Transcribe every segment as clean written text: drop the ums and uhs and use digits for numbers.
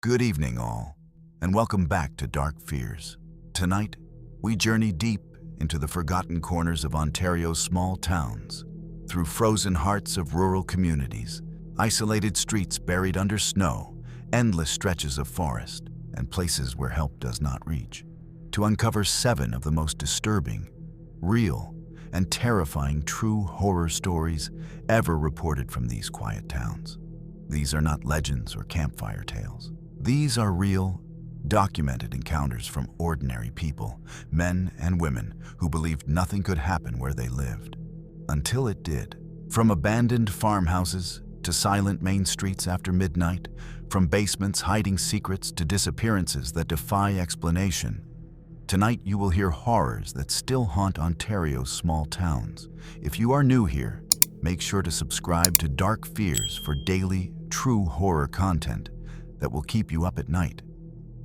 Good evening, all, and welcome back to Dark Fears. Tonight, we journey deep into the forgotten corners of Ontario's small towns, through frozen hearts of rural communities, isolated streets buried under snow, endless stretches of forest, and places where help does not reach, to uncover 7 of the most disturbing, real, and terrifying true horror stories ever reported from these quiet towns. These are not legends or campfire tales. These are real, documented encounters from ordinary people, men and women who believed nothing could happen where they lived. Until it did. From abandoned farmhouses to silent main streets after midnight, from basements hiding secrets to disappearances that defy explanation, tonight you will hear horrors that still haunt Ontario's small towns. If you are new here, make sure to subscribe to Dark Fears for daily, true horror content that will keep you up at night.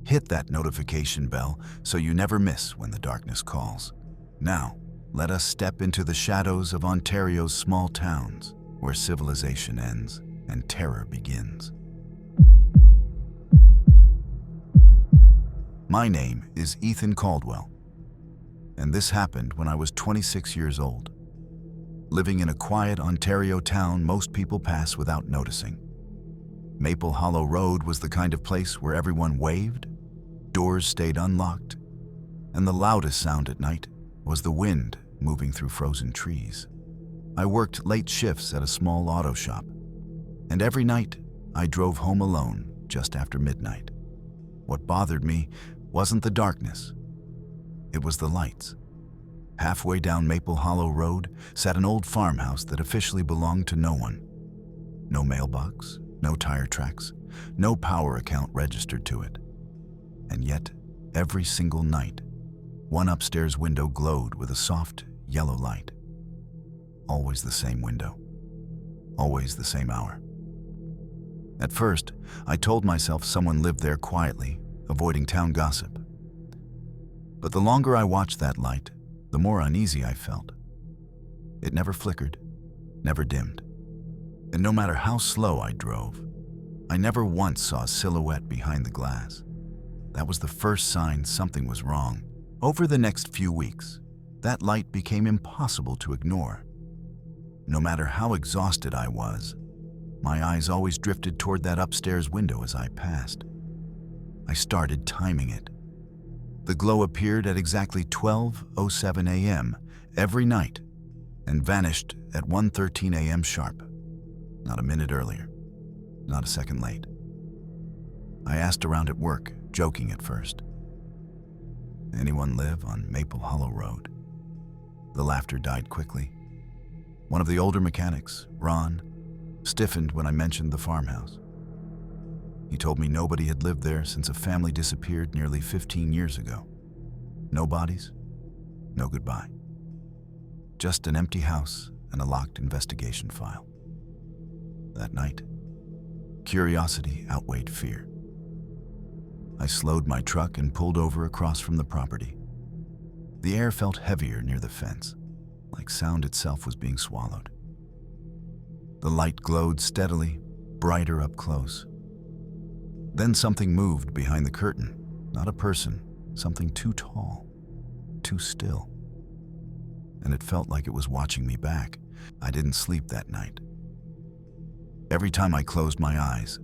Hit that notification bell so you never miss when the darkness calls. Now, let us step into the shadows of Ontario's small towns, where civilization ends and terror begins. My name is Ethan Caldwell, and this happened when I was 26 years old. Living in a quiet Ontario town most people pass without noticing. Maple Hollow Road was the kind of place where everyone waved, doors stayed unlocked, and the loudest sound at night was the wind moving through frozen trees. I worked late shifts at a small auto shop, and every night I drove home alone just after midnight. What bothered me wasn't the darkness, it was the lights. Halfway down Maple Hollow Road sat an old farmhouse that officially belonged to no one. No mailbox, no tire tracks, no power account registered to it. And yet, every single night, one upstairs window glowed with a soft, yellow light. Always the same window. Always the same hour. At first, I told myself someone lived there quietly, avoiding town gossip. But the longer I watched that light, the more uneasy I felt. It never flickered, never dimmed. And no matter how slow I drove, I never once saw a silhouette behind the glass. That was the first sign something was wrong. Over the next few weeks, that light became impossible to ignore. No matter how exhausted I was, my eyes always drifted toward that upstairs window as I passed. I started timing it. The glow appeared at exactly 12:07 a.m. every night and vanished at 1:13 a.m. sharp. Not a minute earlier, not a second late. I asked around at work, joking at first. Anyone live on Maple Hollow Road? The laughter died quickly. One of the older mechanics, Ron, stiffened when I mentioned the farmhouse. He told me nobody had lived there since a family disappeared nearly 15 years ago. No bodies, no goodbye. Just an empty house and a locked investigation file. That night, curiosity outweighed fear. I slowed my truck and pulled over across from the property. The air felt heavier near the fence, like sound itself was being swallowed. The light glowed steadily, brighter up close. Then something moved behind the curtain. Not a person, something too tall, too still. And it felt like it was watching me back. I didn't sleep that night. Every time I closed my eyes,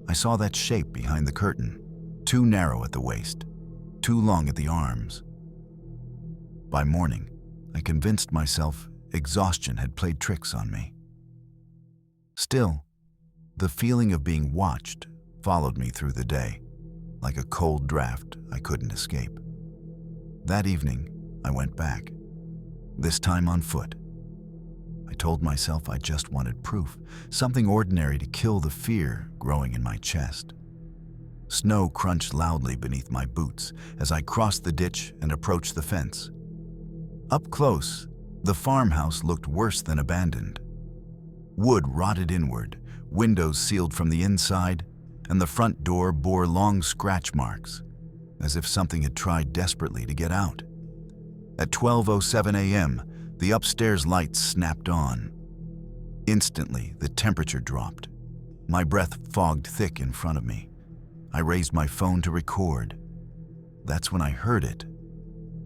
I saw that shape behind the curtain, too narrow at the waist, too long at the arms. By morning, I convinced myself exhaustion had played tricks on me. Still, the feeling of being watched followed me through the day, like a cold draft I couldn't escape. That evening, I went back, this time on foot. I told myself I just wanted proof, something ordinary to kill the fear growing in my chest. Snow crunched loudly beneath my boots as I crossed the ditch and approached the fence. Up close, the farmhouse looked worse than abandoned. Wood rotted inward, windows sealed from the inside, and the front door bore long scratch marks, as if something had tried desperately to get out. At 12:07 a.m., the upstairs lights snapped on. Instantly, the temperature dropped. My breath fogged thick in front of me. I raised my phone to record. That's when I heard it.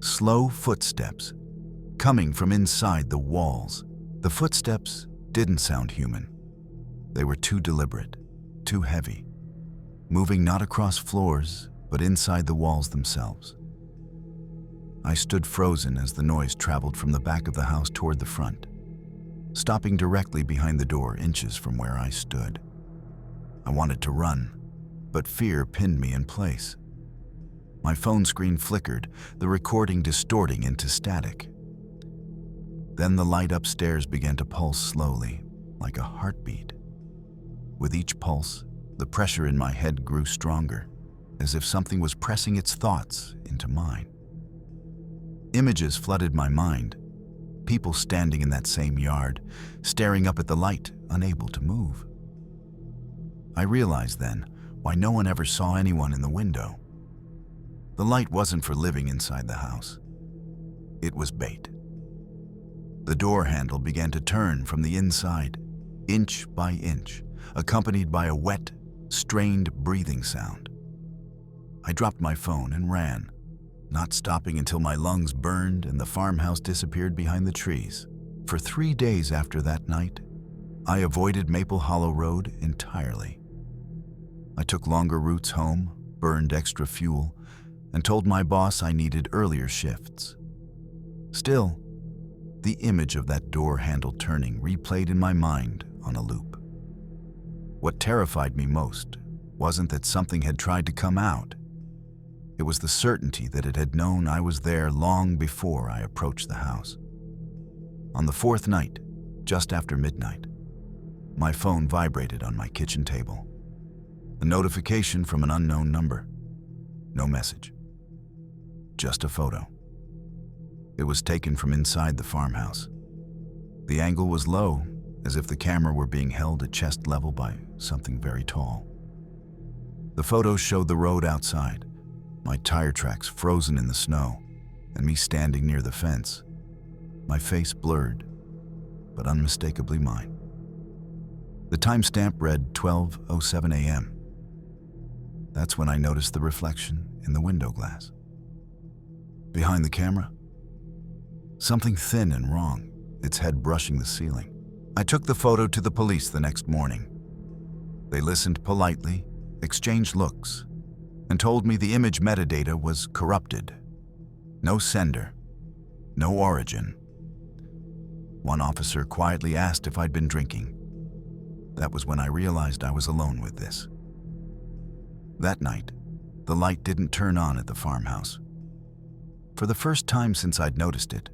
Slow footsteps, coming from inside the walls. The footsteps didn't sound human. They were too deliberate, too heavy, moving not across floors, but inside the walls themselves. I stood frozen as the noise traveled from the back of the house toward the front, stopping directly behind the door, inches from where I stood. I wanted to run, but fear pinned me in place. My phone screen flickered, the recording distorting into static. Then the light upstairs began to pulse slowly, like a heartbeat. With each pulse, the pressure in my head grew stronger, as if something was pressing its thoughts into mine. Images flooded my mind. People standing in that same yard, staring up at the light, unable to move. I realized then why no one ever saw anyone in the window. The light wasn't for living inside the house. It was bait. The door handle began to turn from the inside, inch by inch, accompanied by a wet, strained breathing sound. I dropped my phone and ran, not stopping until my lungs burned and the farmhouse disappeared behind the trees. For 3 days after that night, I avoided Maple Hollow Road entirely. I took longer routes home, burned extra fuel, and told my boss I needed earlier shifts. Still, the image of that door handle turning replayed in my mind on a loop. What terrified me most wasn't that something had tried to come out. It was the certainty that it had known I was there long before I approached the house. On the 4th night, just after midnight, my phone vibrated on my kitchen table. A notification from an unknown number. No message. Just a photo. It was taken from inside the farmhouse. The angle was low, as if the camera were being held at chest level by something very tall. The photo showed the road outside, my tire tracks frozen in the snow, and me standing near the fence, my face blurred, but unmistakably mine. The timestamp read 12:07 a.m. That's when I noticed the reflection in the window glass. Behind the camera, something thin and wrong, its head brushing the ceiling. I took the photo to the police the next morning. They listened politely, exchanged looks, and told me the image metadata was corrupted. No sender, no origin. One officer quietly asked if I'd been drinking. That was when I realized I was alone with this. That night, the light didn't turn on at the farmhouse. For the first time since I'd noticed it,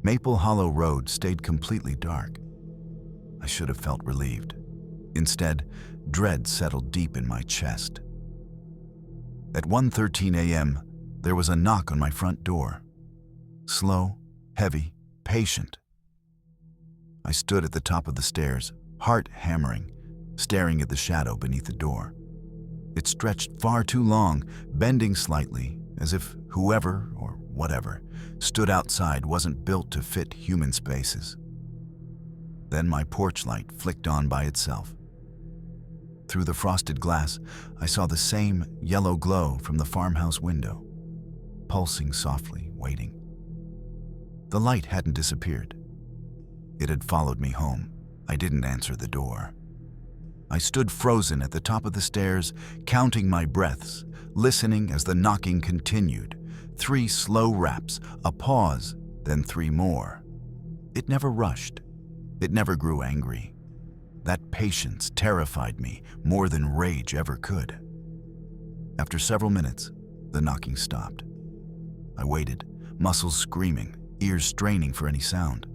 Maple Hollow Road stayed completely dark. I should have felt relieved. Instead, dread settled deep in my chest. At 1:13 a.m., there was a knock on my front door. Slow, heavy, patient. I stood at the top of the stairs, heart hammering, staring at the shadow beneath the door. It stretched far too long, bending slightly, as if whoever or whatever stood outside wasn't built to fit human spaces. Then my porch light flicked on by itself. Through the frosted glass, I saw the same yellow glow from the farmhouse window, pulsing softly, waiting. The light hadn't disappeared. It had followed me home. I didn't answer the door. I stood frozen at the top of the stairs, counting my breaths, listening as the knocking continued. 3 slow raps, a pause, then 3 more. It never rushed. It never grew angry. That patience terrified me more than rage ever could. After several minutes, the knocking stopped. I waited, muscles screaming, ears straining for any sound.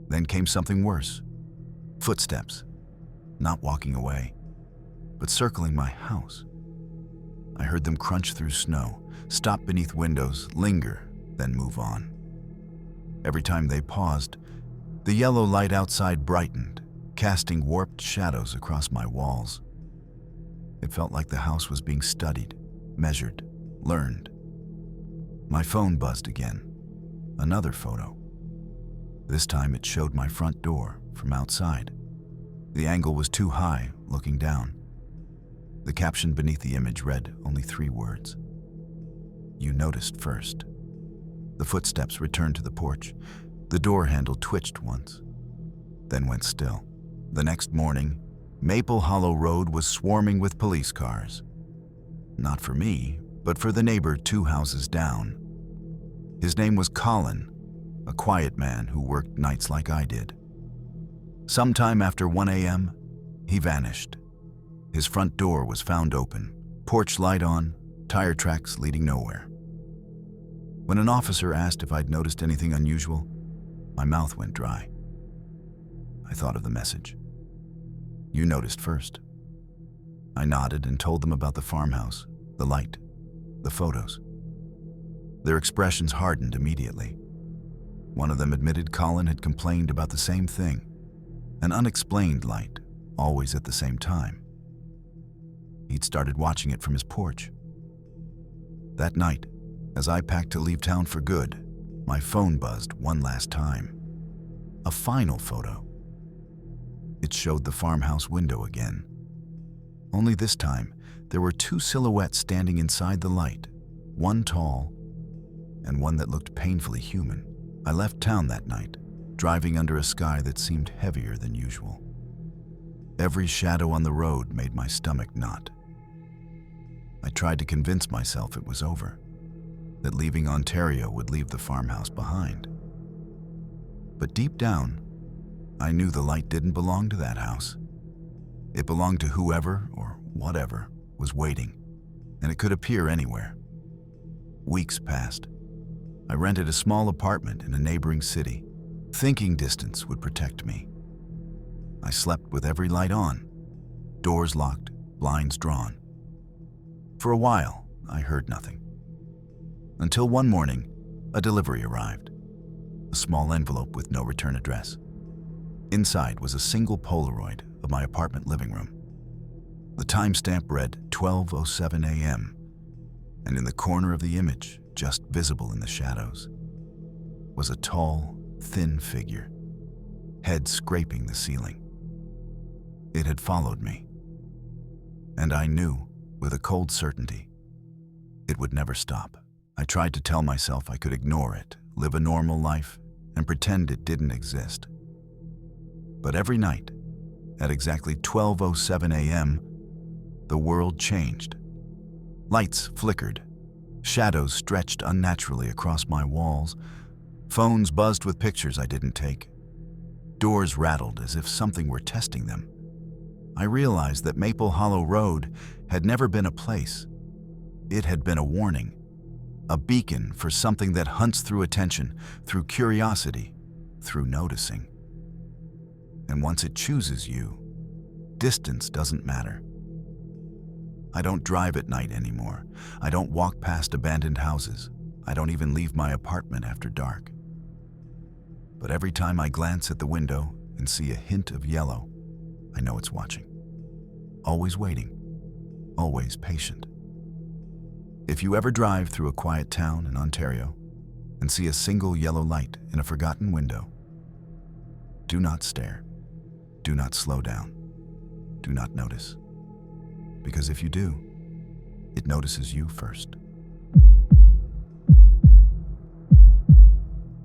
Then came something worse. Footsteps, not walking away, but circling my house. I heard them crunch through snow, stop beneath windows, linger, then move on. Every time they paused, the yellow light outside brightened, casting warped shadows across my walls. It felt like the house was being studied, measured, learned. My phone buzzed again. Another photo. This time it showed my front door from outside. The angle was too high, looking down. The caption beneath the image read only 3 words. You noticed first. The footsteps returned to the porch. The door handle twitched once, then went still. The next morning, Maple Hollow Road was swarming with police cars. Not for me, but for the neighbor 2 houses down. His name was Colin, a quiet man who worked nights like I did. Sometime after 1 a.m., he vanished. His front door was found open, porch light on, tire tracks leading nowhere. When an officer asked if I'd noticed anything unusual, my mouth went dry. I thought of the message. You noticed first. I nodded and told them about the farmhouse, the light, the photos. Their expressions hardened immediately. One of them admitted Colin had complained about the same thing, an unexplained light, always at the same time. He'd started watching it from his porch. That night, as I packed to leave town for good, my phone buzzed one last time. A final photo. It showed the farmhouse window again. Only this time, there were 2 silhouettes standing inside the light, one tall and one that looked painfully human. I left town that night, driving under a sky that seemed heavier than usual. Every shadow on the road made my stomach knot. I tried to convince myself it was over, that leaving Ontario would leave the farmhouse behind. But deep down, I knew the light didn't belong to that house. It belonged to whoever or whatever was waiting, and it could appear anywhere. Weeks passed. I rented a small apartment in a neighboring city, thinking distance would protect me. I slept with every light on, doors locked, blinds drawn. For a while, I heard nothing. Until one morning, a delivery arrived. A small envelope with no return address. Inside was a single Polaroid of my apartment living room. The timestamp read 12:07 a.m., and in the corner of the image, just visible in the shadows, was a tall, thin figure, head scraping the ceiling. It had followed me, and I knew, with a cold certainty, it would never stop. I tried to tell myself I could ignore it, live a normal life, and pretend it didn't exist. But every night, at exactly 12:07 a.m., the world changed. Lights flickered, shadows stretched unnaturally across my walls, phones buzzed with pictures I didn't take. Doors rattled as if something were testing them. I realized that Maple Hollow Road had never been a place. It had been a warning, a beacon for something that hunts through attention, through curiosity, through noticing. And once it chooses you, distance doesn't matter. I don't drive at night anymore. I don't walk past abandoned houses. I don't even leave my apartment after dark. But every time I glance at the window and see a hint of yellow, I know it's watching. Always waiting, always patient. If you ever drive through a quiet town in Ontario and see a single yellow light in a forgotten window, do not stare. Do not slow down. Do not notice. Because if you do, it notices you first.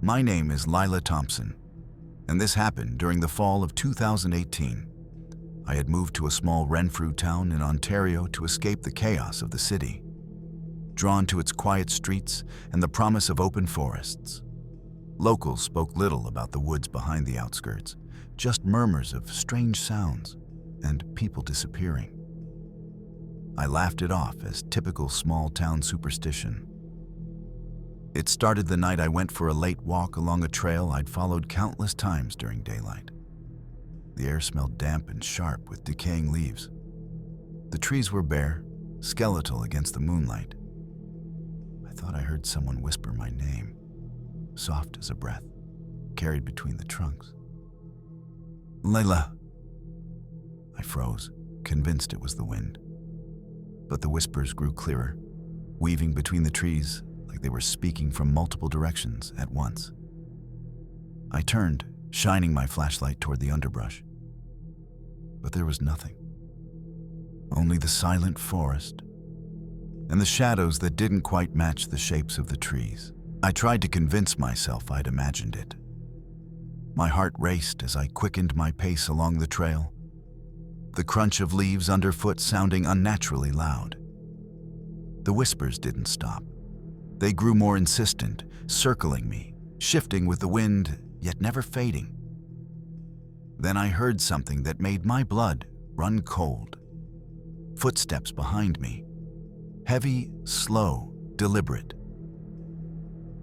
My name is Lila Thompson, and this happened during the fall of 2018. I had moved to a small Renfrew town in Ontario to escape the chaos of the city, drawn to its quiet streets and the promise of open forests. Locals spoke little about the woods behind the outskirts, just murmurs of strange sounds and people disappearing. I laughed it off as typical small-town superstition. It started the night I went for a late walk along a trail I'd followed countless times during daylight. The air smelled damp and sharp with decaying leaves. The trees were bare, skeletal against the moonlight. I thought I heard someone whisper my name, soft as a breath, carried between the trunks. Layla. I froze, convinced it was the wind. But the whispers grew clearer, weaving between the trees like they were speaking from multiple directions at once. I turned, shining my flashlight toward the underbrush. But there was nothing. only the silent forest and the shadows that didn't quite match the shapes of the trees. I tried to convince myself I'd imagined it. My heart raced as I quickened my pace along the trail, the crunch of leaves underfoot sounding unnaturally loud. The whispers didn't stop. They grew more insistent, circling me, shifting with the wind, yet never fading. Then I heard something that made my blood run cold. Footsteps behind me. Heavy, slow, deliberate.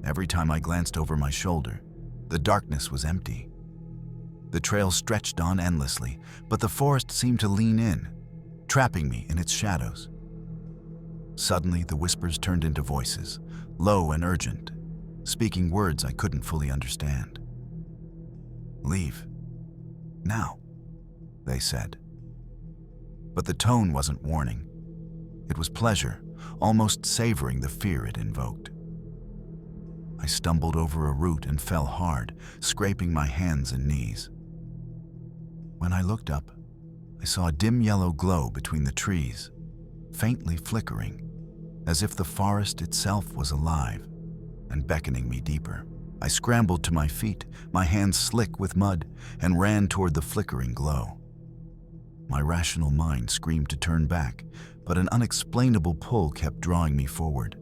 Every time I glanced over my shoulder, the darkness was empty. The trail stretched on endlessly, but the forest seemed to lean in, trapping me in its shadows. Suddenly, the whispers turned into voices, low and urgent, speaking words I couldn't fully understand. "Leave. Now," they said. But the tone wasn't warning. It was pleasure, almost savoring the fear it invoked. I stumbled over a root and fell hard, scraping my hands and knees. When I looked up, I saw a dim yellow glow between the trees, faintly flickering, as if the forest itself was alive and beckoning me deeper. I scrambled to my feet, my hands slick with mud, and ran toward the flickering glow. My rational mind screamed to turn back, but an unexplainable pull kept drawing me forward.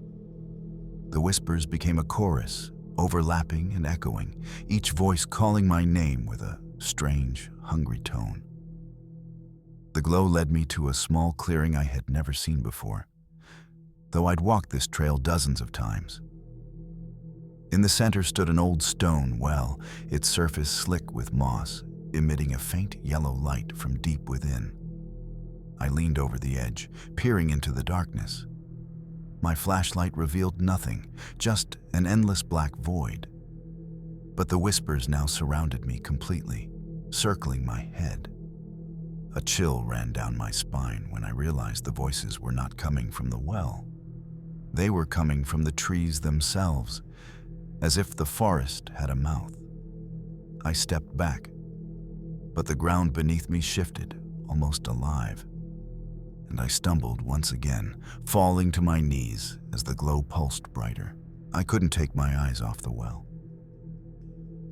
The whispers became a chorus, overlapping and echoing, each voice calling my name with a strange, hungry tone. The glow led me to a small clearing I had never seen before, though I'd walked this trail dozens of times. In the center stood an old stone well, its surface slick with moss, emitting a faint yellow light from deep within. I leaned over the edge, peering into the darkness. My flashlight revealed nothing, just an endless black void. But the whispers now surrounded me completely, circling my head. A chill ran down my spine when I realized the voices were not coming from the well. They were coming from the trees themselves, as if the forest had a mouth. I stepped back, but the ground beneath me shifted, almost alive, and I stumbled once again, falling to my knees as the glow pulsed brighter. I couldn't take my eyes off the well.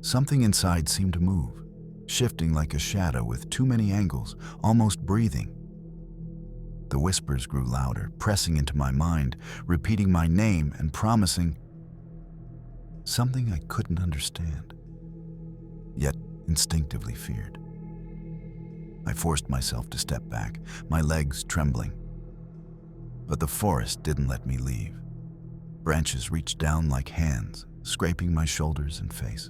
Something inside seemed to move, shifting like a shadow with too many angles, almost breathing. The whispers grew louder, pressing into my mind, repeating my name and promising something I couldn't understand, yet instinctively feared. I forced myself to step back, my legs trembling. But the forest didn't let me leave. Branches reached down like hands, scraping my shoulders and face.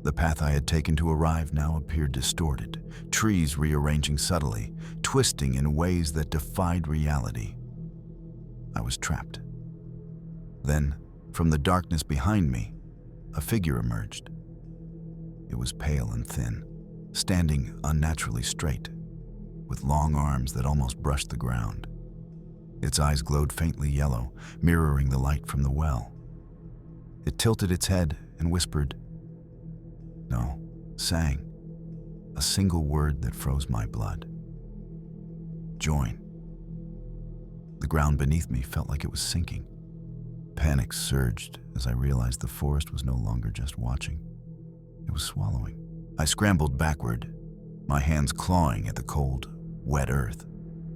The path I had taken to arrive now appeared distorted, trees rearranging subtly, twisting in ways that defied reality. I was trapped. Then, from the darkness behind me, a figure emerged. It was pale and thin, standing unnaturally straight, with long arms that almost brushed the ground. Its eyes glowed faintly yellow, mirroring the light from the well. It tilted its head and whispered, no, sang, a single word that froze my blood. Join. The ground beneath me felt like it was sinking. Panic surged as I realized the forest was no longer just watching. It was swallowing. I scrambled backward, my hands clawing at the cold, wet earth,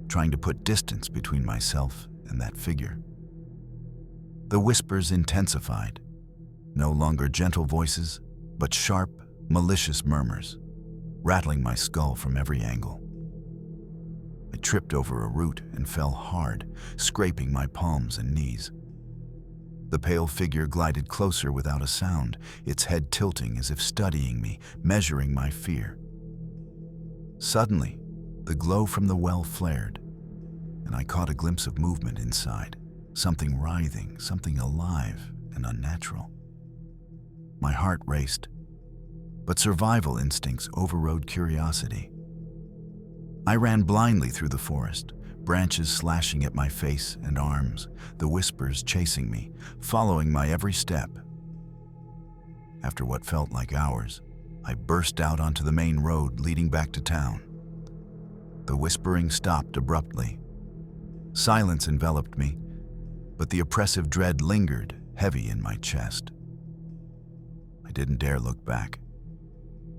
trying to put distance between myself and that figure. The whispers intensified, no longer gentle voices, but sharp, malicious murmurs, rattling my skull from every angle. I tripped over a root and fell hard, scraping my palms and knees. The pale figure glided closer without a sound, its head tilting as if studying me, measuring my fear. Suddenly, the glow from the well flared, and I caught a glimpse of movement inside, something writhing, something alive and unnatural. My heart raced, but survival instincts overrode curiosity. I ran blindly through the forest, branches slashing at my face and arms, the whispers chasing me, following my every step. After what felt like hours, I burst out onto the main road leading back to town. The whispering stopped abruptly. Silence enveloped me, but the oppressive dread lingered, heavy in my chest. I didn't dare look back,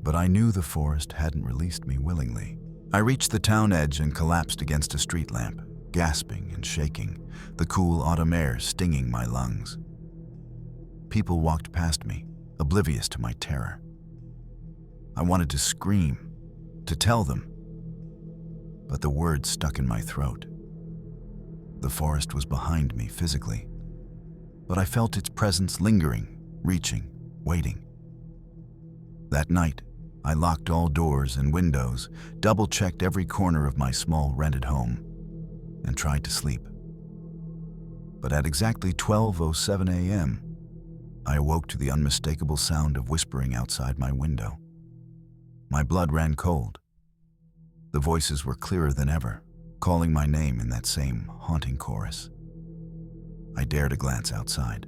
but I knew the forest hadn't released me willingly. I reached the town edge and collapsed against a street lamp, gasping and shaking, the cool autumn air stinging my lungs. People walked past me, oblivious to my terror. I wanted to scream, to tell them, but the words stuck in my throat. The forest was behind me physically, but I felt its presence lingering, reaching, waiting. That night, I locked all doors and windows, double-checked every corner of my small rented home, and tried to sleep. But at exactly 12:07 a.m., I awoke to the unmistakable sound of whispering outside my window. My blood ran cold. The voices were clearer than ever, calling my name in that same haunting chorus. I dared a glance outside.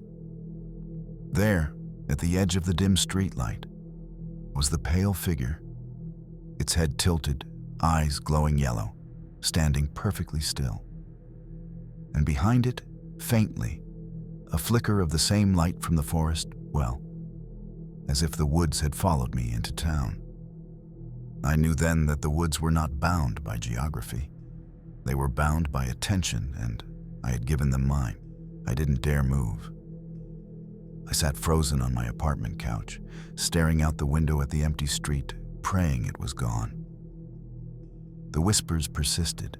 There, at the edge of the dim streetlight, was the pale figure, its head tilted, eyes glowing yellow, standing perfectly still. And behind it, faintly, a flicker of the same light from the forest, well, as if the woods had followed me into town. I knew then that the woods were not bound by geography. They were bound by attention, and I had given them mine. I didn't dare move. I sat frozen on my apartment couch, staring out the window at the empty street, praying it was gone. The whispers persisted,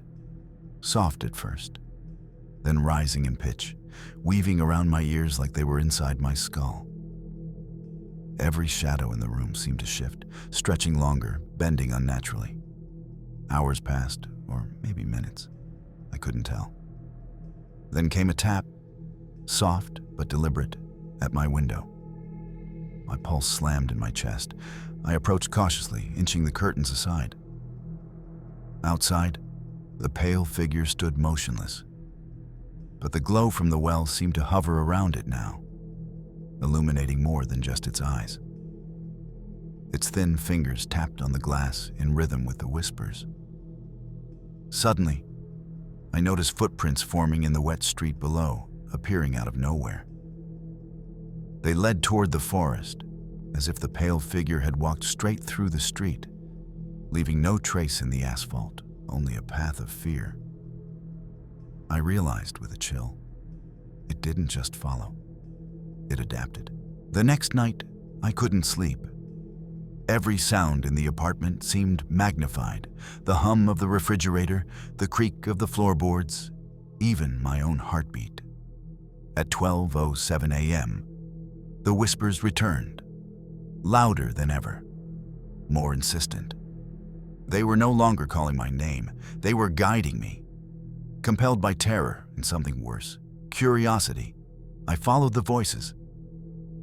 soft at first, then rising in pitch, weaving around my ears like they were inside my skull. Every shadow in the room seemed to shift, stretching longer, bending unnaturally. Hours passed, or maybe minutes. I couldn't tell. Then came a tap, soft but deliberate, at my window. My pulse slammed in my chest. I approached cautiously, inching the curtains aside. Outside, the pale figure stood motionless, but the glow from the well seemed to hover around it now, illuminating more than just its eyes. Its thin fingers tapped on the glass in rhythm with the whispers. Suddenly, I noticed footprints forming in the wet street below, appearing out of nowhere. They led toward the forest, as if the pale figure had walked straight through the street, leaving no trace in the asphalt, only a path of fear. I realized with a chill, it didn't just follow. It adapted. The next night, I couldn't sleep. Every sound in the apartment seemed magnified. The hum of the refrigerator, the creak of the floorboards, even my own heartbeat. At 12:07 a.m., the whispers returned, louder than ever, more insistent. They were no longer calling my name. They were guiding me. Compelled by terror and something worse, curiosity, I followed the voices.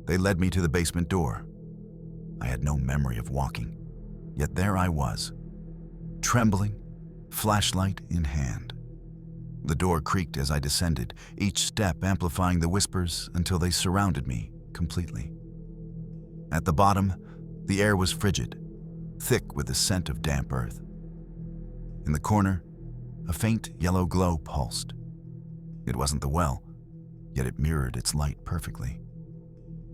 They led me to the basement door. I had no memory of walking, yet there I was, trembling, flashlight in hand. The door creaked as I descended, each step amplifying the whispers until they surrounded me completely. At the bottom, the air was frigid, thick with the scent of damp earth. In the corner, a faint yellow glow pulsed. It wasn't the well, yet it mirrored its light perfectly.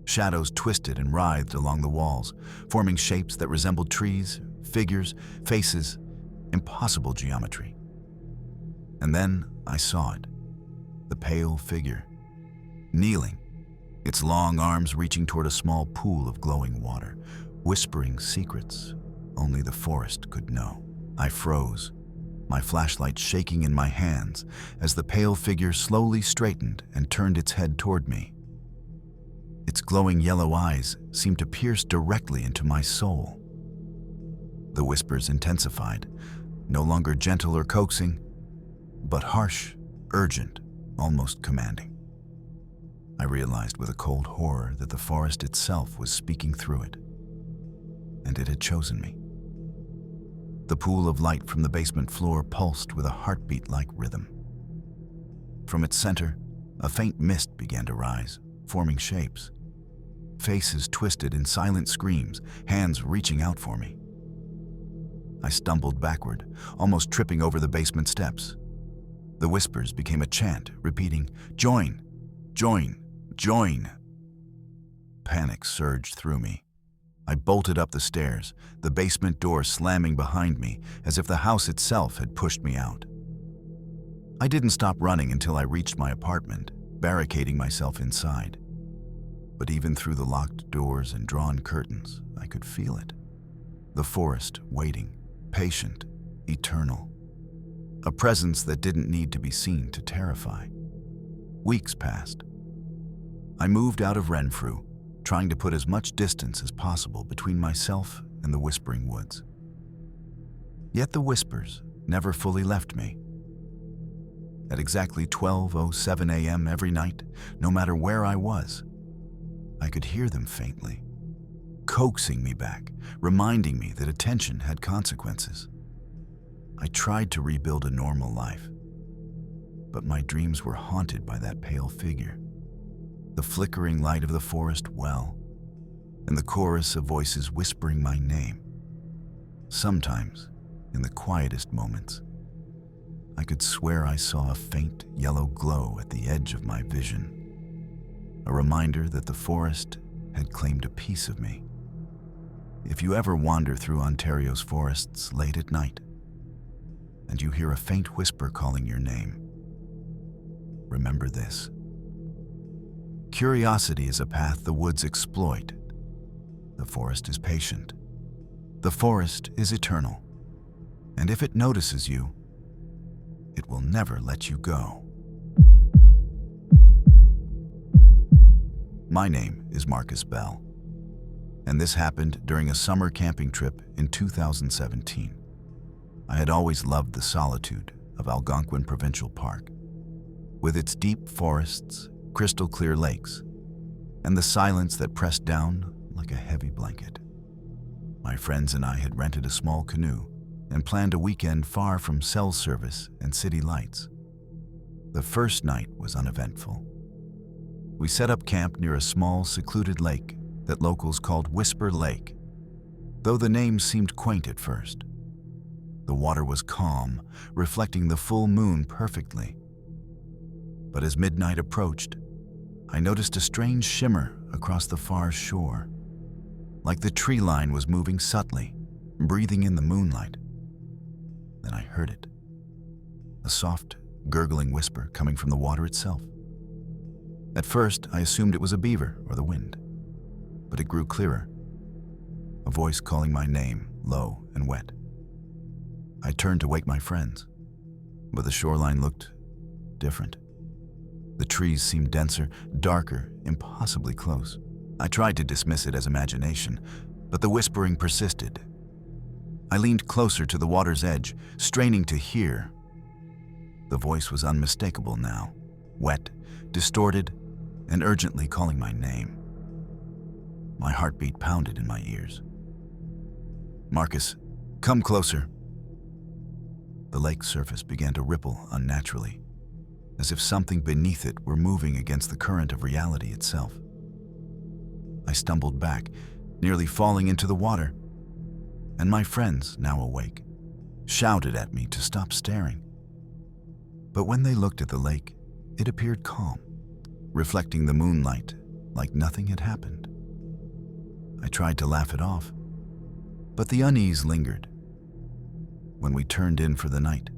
Shadows twisted and writhed along the walls, forming shapes that resembled trees, figures, faces, impossible geometry. And then I saw it, the pale figure, kneeling, its long arms reaching toward a small pool of glowing water, whispering secrets only the forest could know. I froze, my flashlight shaking in my hands as the pale figure slowly straightened and turned its head toward me. Its glowing yellow eyes seemed to pierce directly into my soul. The whispers intensified, no longer gentle or coaxing, but harsh, urgent, almost commanding. I realized with a cold horror that the forest itself was speaking through it, and it had chosen me. The pool of light from the basement floor pulsed with a heartbeat-like rhythm. From its center, a faint mist began to rise, forming shapes. Faces twisted in silent screams, hands reaching out for me. I stumbled backward, almost tripping over the basement steps. The whispers became a chant, repeating, "Join! Join! Join!" Panic surged through me. I bolted up the stairs, the basement door slamming behind me as if the house itself had pushed me out. I didn't stop running until I reached my apartment, barricading myself inside. But even through the locked doors and drawn curtains, I could feel it. The forest waiting, patient, eternal. A presence that didn't need to be seen to terrify. Weeks passed. I moved out of Renfrew, trying to put as much distance as possible between myself and the whispering woods. Yet the whispers never fully left me. At exactly 12:07 a.m. every night, no matter where I was, I could hear them faintly, coaxing me back, reminding me that attention had consequences. I tried to rebuild a normal life, but my dreams were haunted by that pale figure, the flickering light of the forest well, and the chorus of voices whispering my name. Sometimes, in the quietest moments, I could swear I saw a faint yellow glow at the edge of my vision, a reminder that the forest had claimed a piece of me. If you ever wander through Ontario's forests late at night, and you hear a faint whisper calling your name, remember this. Curiosity is a path the woods exploit. The forest is patient. The forest is eternal. And if it notices you, it will never let you go. My name is Marcus Bell, and this happened during a summer camping trip in 2017. I had always loved the solitude of Algonquin Provincial Park, with its deep forests, crystal clear lakes, and the silence that pressed down like a heavy blanket. My friends and I had rented a small canoe and planned a weekend far from cell service and city lights. The first night was uneventful. We set up camp near a small, secluded lake that locals called Whisper Lake, though the name seemed quaint at first. The water was calm, reflecting the full moon perfectly. But as midnight approached, I noticed a strange shimmer across the far shore, like the tree line was moving subtly, breathing in the moonlight. Then I heard it, a soft, gurgling whisper coming from the water itself. At first, I assumed it was a beaver or the wind, but it grew clearer, a voice calling my name, low and wet. I turned to wake my friends, but the shoreline looked different. The trees seemed denser, darker, impossibly close. I tried to dismiss it as imagination, but the whispering persisted. I leaned closer to the water's edge, straining to hear. The voice was unmistakable now, wet, distorted, and urgently calling my name. My heartbeat pounded in my ears. "Marcus, come closer." The lake's surface began to ripple unnaturally, as if something beneath it were moving against the current of reality itself. I stumbled back, nearly falling into the water, and my friends, now awake, shouted at me to stop staring. But when they looked at the lake, it appeared calm, reflecting the moonlight like nothing had happened. I tried to laugh it off, but the unease lingered. When we turned in for the night,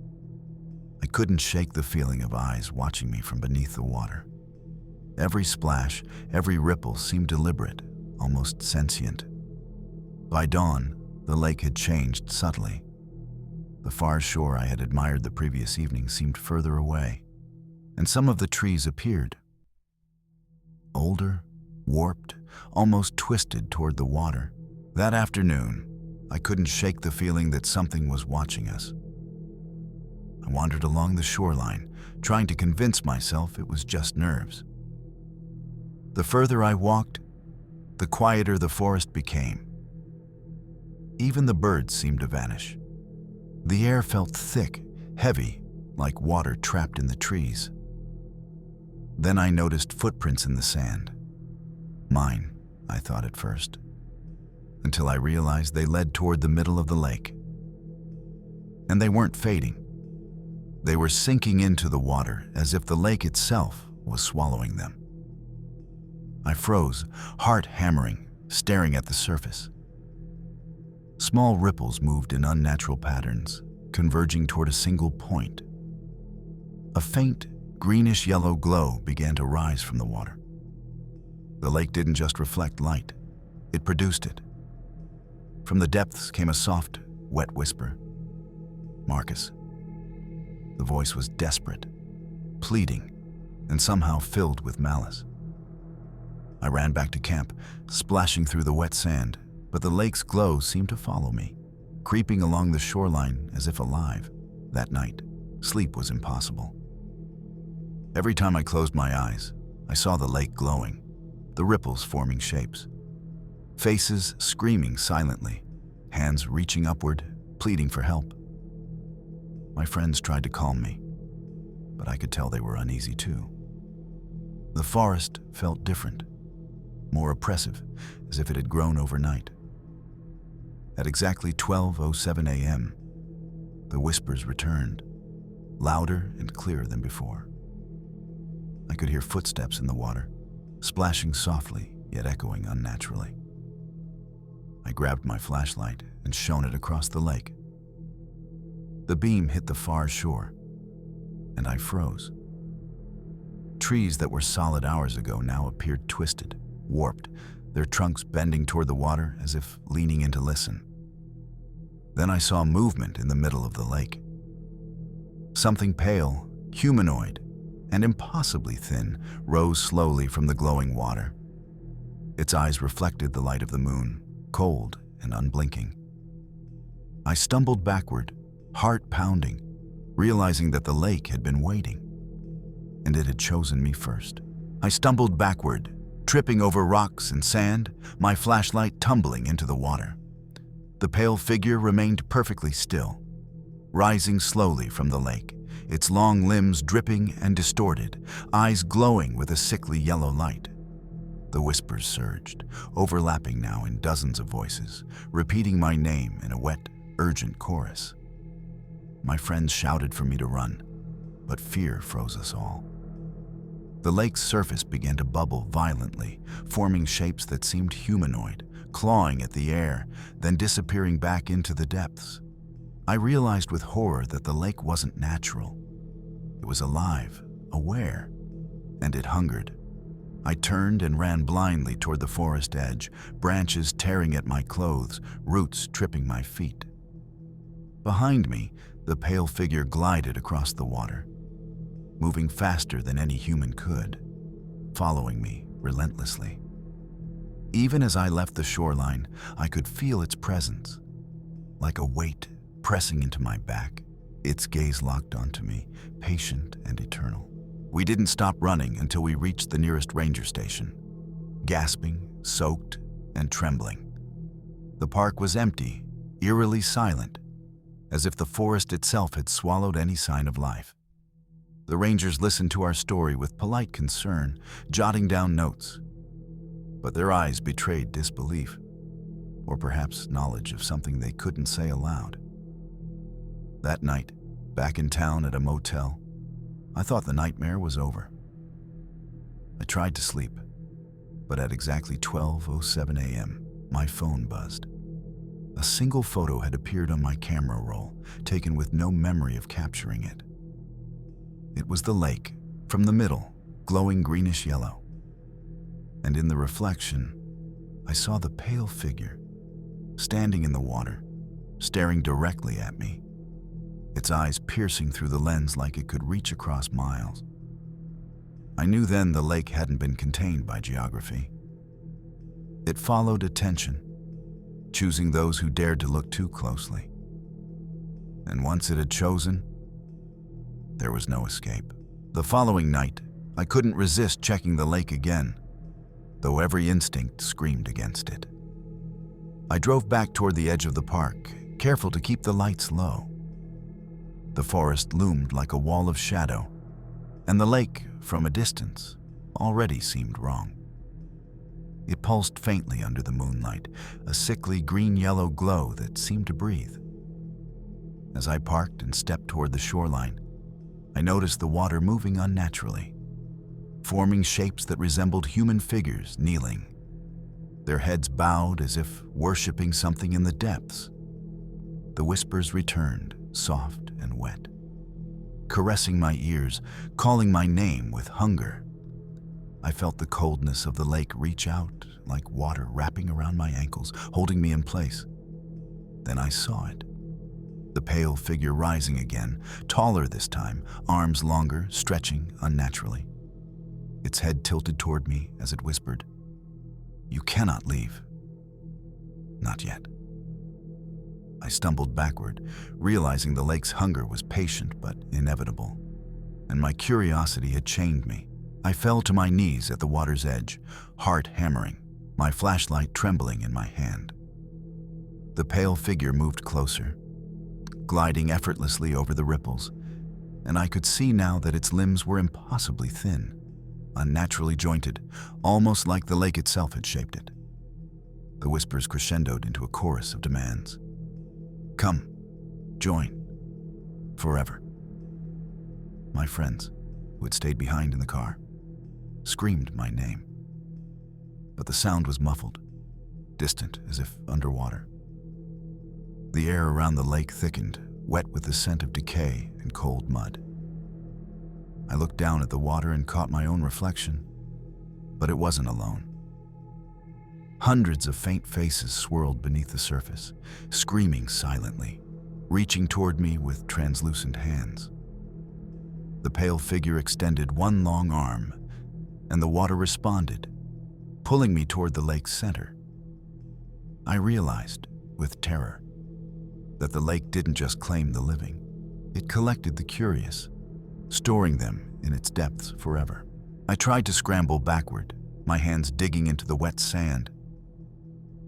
I couldn't shake the feeling of eyes watching me from beneath the water. Every splash, every ripple seemed deliberate, almost sentient. By dawn, the lake had changed subtly. The far shore I had admired the previous evening seemed further away, and some of the trees appeared. Older, warped, almost twisted toward the water. That afternoon, I couldn't shake the feeling that something was watching us. I wandered along the shoreline, trying to convince myself it was just nerves. The further I walked, the quieter the forest became. Even the birds seemed to vanish. The air felt thick, heavy, like water trapped in the trees. Then I noticed footprints in the sand. Mine, I thought at first, until I realized they led toward the middle of the lake. And they weren't fading. They were sinking into the water as if the lake itself was swallowing them. I froze, heart hammering, staring at the surface. Small ripples moved in unnatural patterns, converging toward a single point. A faint, greenish-yellow glow began to rise from the water. The lake didn't just reflect light, it produced it. From the depths came a soft, wet whisper. "Marcus." The voice was desperate, pleading, and somehow filled with malice. I ran back to camp, splashing through the wet sand, but the lake's glow seemed to follow me, creeping along the shoreline as if alive. That night, sleep was impossible. Every time I closed my eyes, I saw the lake glowing, the ripples forming shapes. Faces screaming silently, hands reaching upward, pleading for help. My friends tried to calm me, but I could tell they were uneasy too. The forest felt different, more oppressive, as if it had grown overnight. At exactly 12:07 a.m., the whispers returned, louder and clearer than before. I could hear footsteps in the water, splashing softly yet echoing unnaturally. I grabbed my flashlight and shone it across the lake. The beam hit the far shore, and I froze. Trees that were solid hours ago now appeared twisted, warped, their trunks bending toward the water as if leaning in to listen. Then I saw movement in the middle of the lake. Something pale, humanoid, and impossibly thin rose slowly from the glowing water. Its eyes reflected the light of the moon, cold and unblinking. I stumbled backward, heart pounding, realizing that the lake had been waiting, and it had chosen me first. I stumbled backward, tripping over rocks and sand, my flashlight tumbling into the water. The pale figure remained perfectly still, rising slowly from the lake, its long limbs dripping and distorted, eyes glowing with a sickly yellow light. The whispers surged, overlapping now in dozens of voices, repeating my name in a wet, urgent chorus. My friends shouted for me to run, but fear froze us all. The lake's surface began to bubble violently, forming shapes that seemed humanoid, clawing at the air, then disappearing back into the depths. I realized with horror that the lake wasn't natural. It was alive, aware, and it hungered. I turned and ran blindly toward the forest edge, branches tearing at my clothes, roots tripping my feet. Behind me, the pale figure glided across the water, moving faster than any human could, following me relentlessly. Even as I left the shoreline, I could feel its presence, like a weight pressing into my back. Its gaze locked onto me, patient and eternal. We didn't stop running until we reached the nearest ranger station, gasping, soaked, and trembling. The park was empty, eerily silent, as if the forest itself had swallowed any sign of life. The rangers listened to our story with polite concern, jotting down notes. But their eyes betrayed disbelief, or perhaps knowledge of something they couldn't say aloud. That night, back in town at a motel, I thought the nightmare was over. I tried to sleep, but at exactly 12:07 a.m., my phone buzzed. A single photo had appeared on my camera roll, taken with no memory of capturing it. It was the lake, from the middle, glowing greenish yellow. And in the reflection, I saw the pale figure, standing in the water, staring directly at me, its eyes piercing through the lens like it could reach across miles. I knew then the lake hadn't been contained by geography. It followed attention, choosing those who dared to look too closely. And once it had chosen, there was no escape. The following night, I couldn't resist checking the lake again, though every instinct screamed against it. I drove back toward the edge of the park, careful to keep the lights low. The forest loomed like a wall of shadow, and the lake, from a distance, already seemed wrong. It pulsed faintly under the moonlight, a sickly green-yellow glow that seemed to breathe. As I parked and stepped toward the shoreline, I noticed the water moving unnaturally, forming shapes that resembled human figures kneeling, their heads bowed as if worshiping something in the depths. The whispers returned, soft and wet, caressing my ears, calling my name with hunger. I felt the coldness of the lake reach out, like water wrapping around my ankles, holding me in place. Then I saw it. The pale figure rising again, taller this time, arms longer, stretching unnaturally. Its head tilted toward me as it whispered, "You cannot leave. Not yet." I stumbled backward, realizing the lake's hunger was patient but inevitable, and my curiosity had chained me. I fell to my knees at the water's edge, heart hammering, my flashlight trembling in my hand. The pale figure moved closer, gliding effortlessly over the ripples, and I could see now that its limbs were impossibly thin, unnaturally jointed, almost like the lake itself had shaped it. The whispers crescendoed into a chorus of demands. "Come, join, forever." My friends, who had stayed behind in the car, screamed my name. But the sound was muffled, distant as if underwater. The air around the lake thickened, wet with the scent of decay and cold mud. I looked down at the water and caught my own reflection, but it wasn't alone. Hundreds of faint faces swirled beneath the surface, screaming silently, reaching toward me with translucent hands. The pale figure extended one long arm, and the water responded, pulling me toward the lake's center. I realized, with terror, that the lake didn't just claim the living. It collected the curious, storing them in its depths forever. I tried to scramble backward, my hands digging into the wet sand,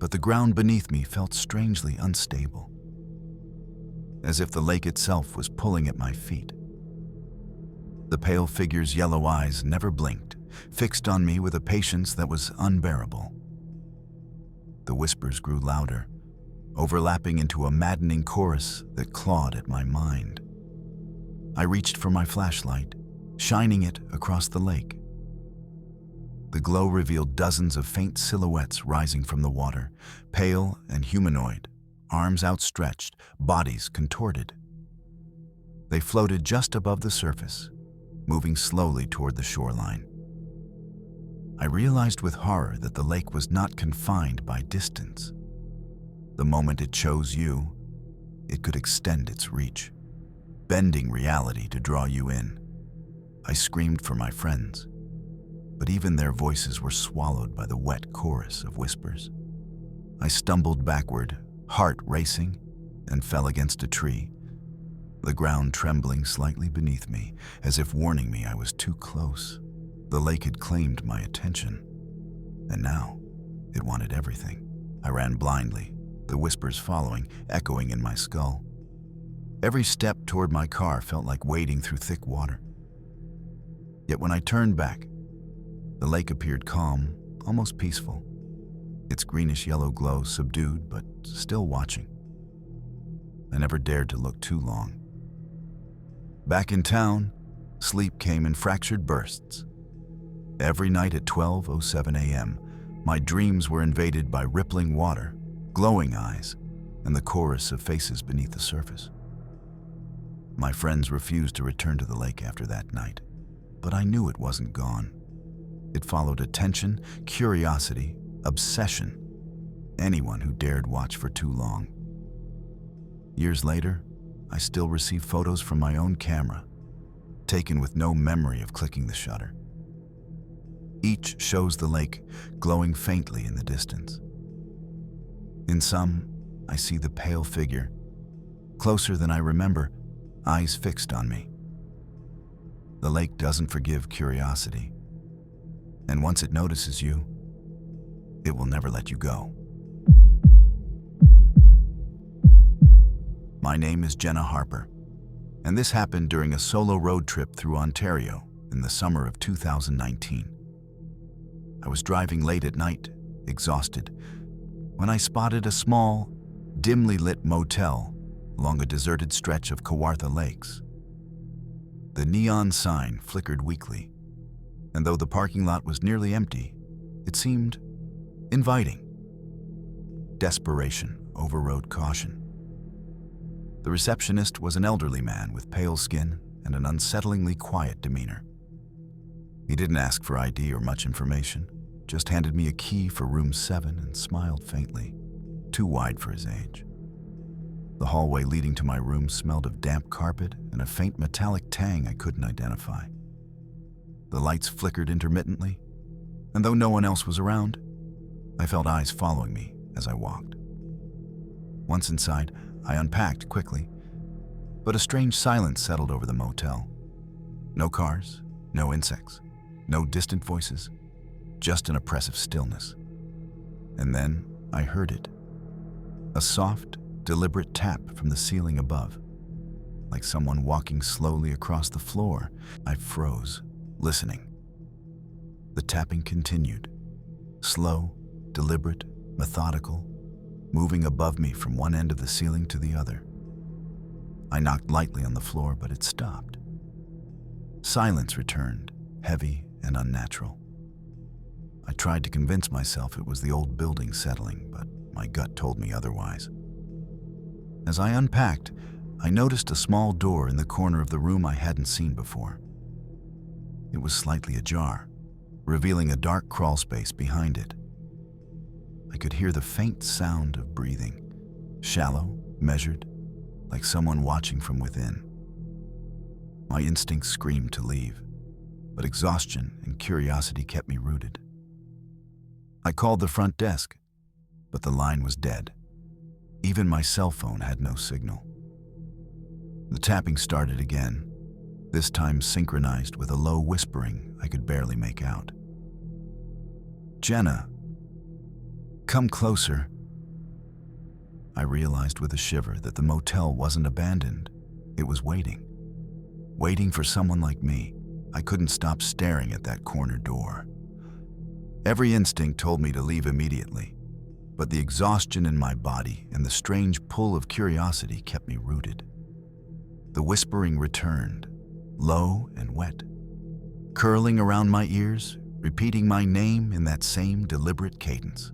but the ground beneath me felt strangely unstable, as if the lake itself was pulling at my feet. The pale figure's yellow eyes never blinked, fixed on me with a patience that was unbearable. The whispers grew louder, overlapping into a maddening chorus that clawed at my mind. I reached for my flashlight, shining it across the lake. The glow revealed dozens of faint silhouettes rising from the water, pale and humanoid, arms outstretched, bodies contorted. They floated just above the surface, moving slowly toward the shoreline. I realized with horror that the lake was not confined by distance. The moment it chose you, it could extend its reach, bending reality to draw you in. I screamed for my friends, but even their voices were swallowed by the wet chorus of whispers. I stumbled backward, heart racing, and fell against a tree, the ground trembling slightly beneath me, as if warning me I was too close. The lake had claimed my attention, and now it wanted everything. I ran blindly, the whispers following, echoing in my skull. Every step toward my car felt like wading through thick water. Yet when I turned back, the lake appeared calm, almost peaceful, its greenish-yellow glow subdued but still watching. I never dared to look too long. Back in town, sleep came in fractured bursts. Every night at 12:07 a.m., my dreams were invaded by rippling water, glowing eyes, and the chorus of faces beneath the surface. My friends refused to return to the lake after that night, but I knew it wasn't gone. It followed attention, curiosity, obsession, anyone who dared watch for too long. Years later, I still receive photos from my own camera, taken with no memory of clicking the shutter. Each shows the lake glowing faintly in the distance. In some, I see the pale figure, closer than I remember, eyes fixed on me. The lake doesn't forgive curiosity, and once it notices you, it will never let you go. My name is Jenna Harper, and this happened during a solo road trip through Ontario in the summer of 2019. I was driving late at night, exhausted, when I spotted a small, dimly lit motel along a deserted stretch of Kawartha Lakes. The neon sign flickered weakly, and though the parking lot was nearly empty, it seemed inviting. Desperation overrode caution. The receptionist was an elderly man with pale skin and an unsettlingly quiet demeanor. He didn't ask for ID or much information, just handed me a key for room 7 and smiled faintly, too wide for his age. The hallway leading to my room smelled of damp carpet and a faint metallic tang I couldn't identify. The lights flickered intermittently, and though no one else was around, I felt eyes following me as I walked. Once inside, I unpacked quickly, but a strange silence settled over the motel. No cars, no insects, no distant voices, just an oppressive stillness. And then I heard it. A soft, deliberate tap from the ceiling above. Like someone walking slowly across the floor, I froze, listening. The tapping continued. Slow, deliberate, methodical, moving above me from one end of the ceiling to the other. I knocked lightly on the floor, but it stopped. Silence returned, heavy and unnatural. I tried to convince myself it was the old building settling, but my gut told me otherwise. As I unpacked, I noticed a small door in the corner of the room I hadn't seen before. It was slightly ajar, revealing a dark crawl space behind it. I could hear the faint sound of breathing, shallow, measured, like someone watching from within. My instincts screamed to leave, but exhaustion and curiosity kept me rooted. I called the front desk, but the line was dead. Even my cell phone had no signal. The tapping started again, this time synchronized with a low whispering I could barely make out. "Jenna, come closer." I realized with a shiver that the motel wasn't abandoned. It was waiting. Waiting for someone like me. I couldn't stop staring at that corner door. Every instinct told me to leave immediately, but the exhaustion in my body and the strange pull of curiosity kept me rooted. The whispering returned, low and wet, curling around my ears, repeating my name in that same deliberate cadence.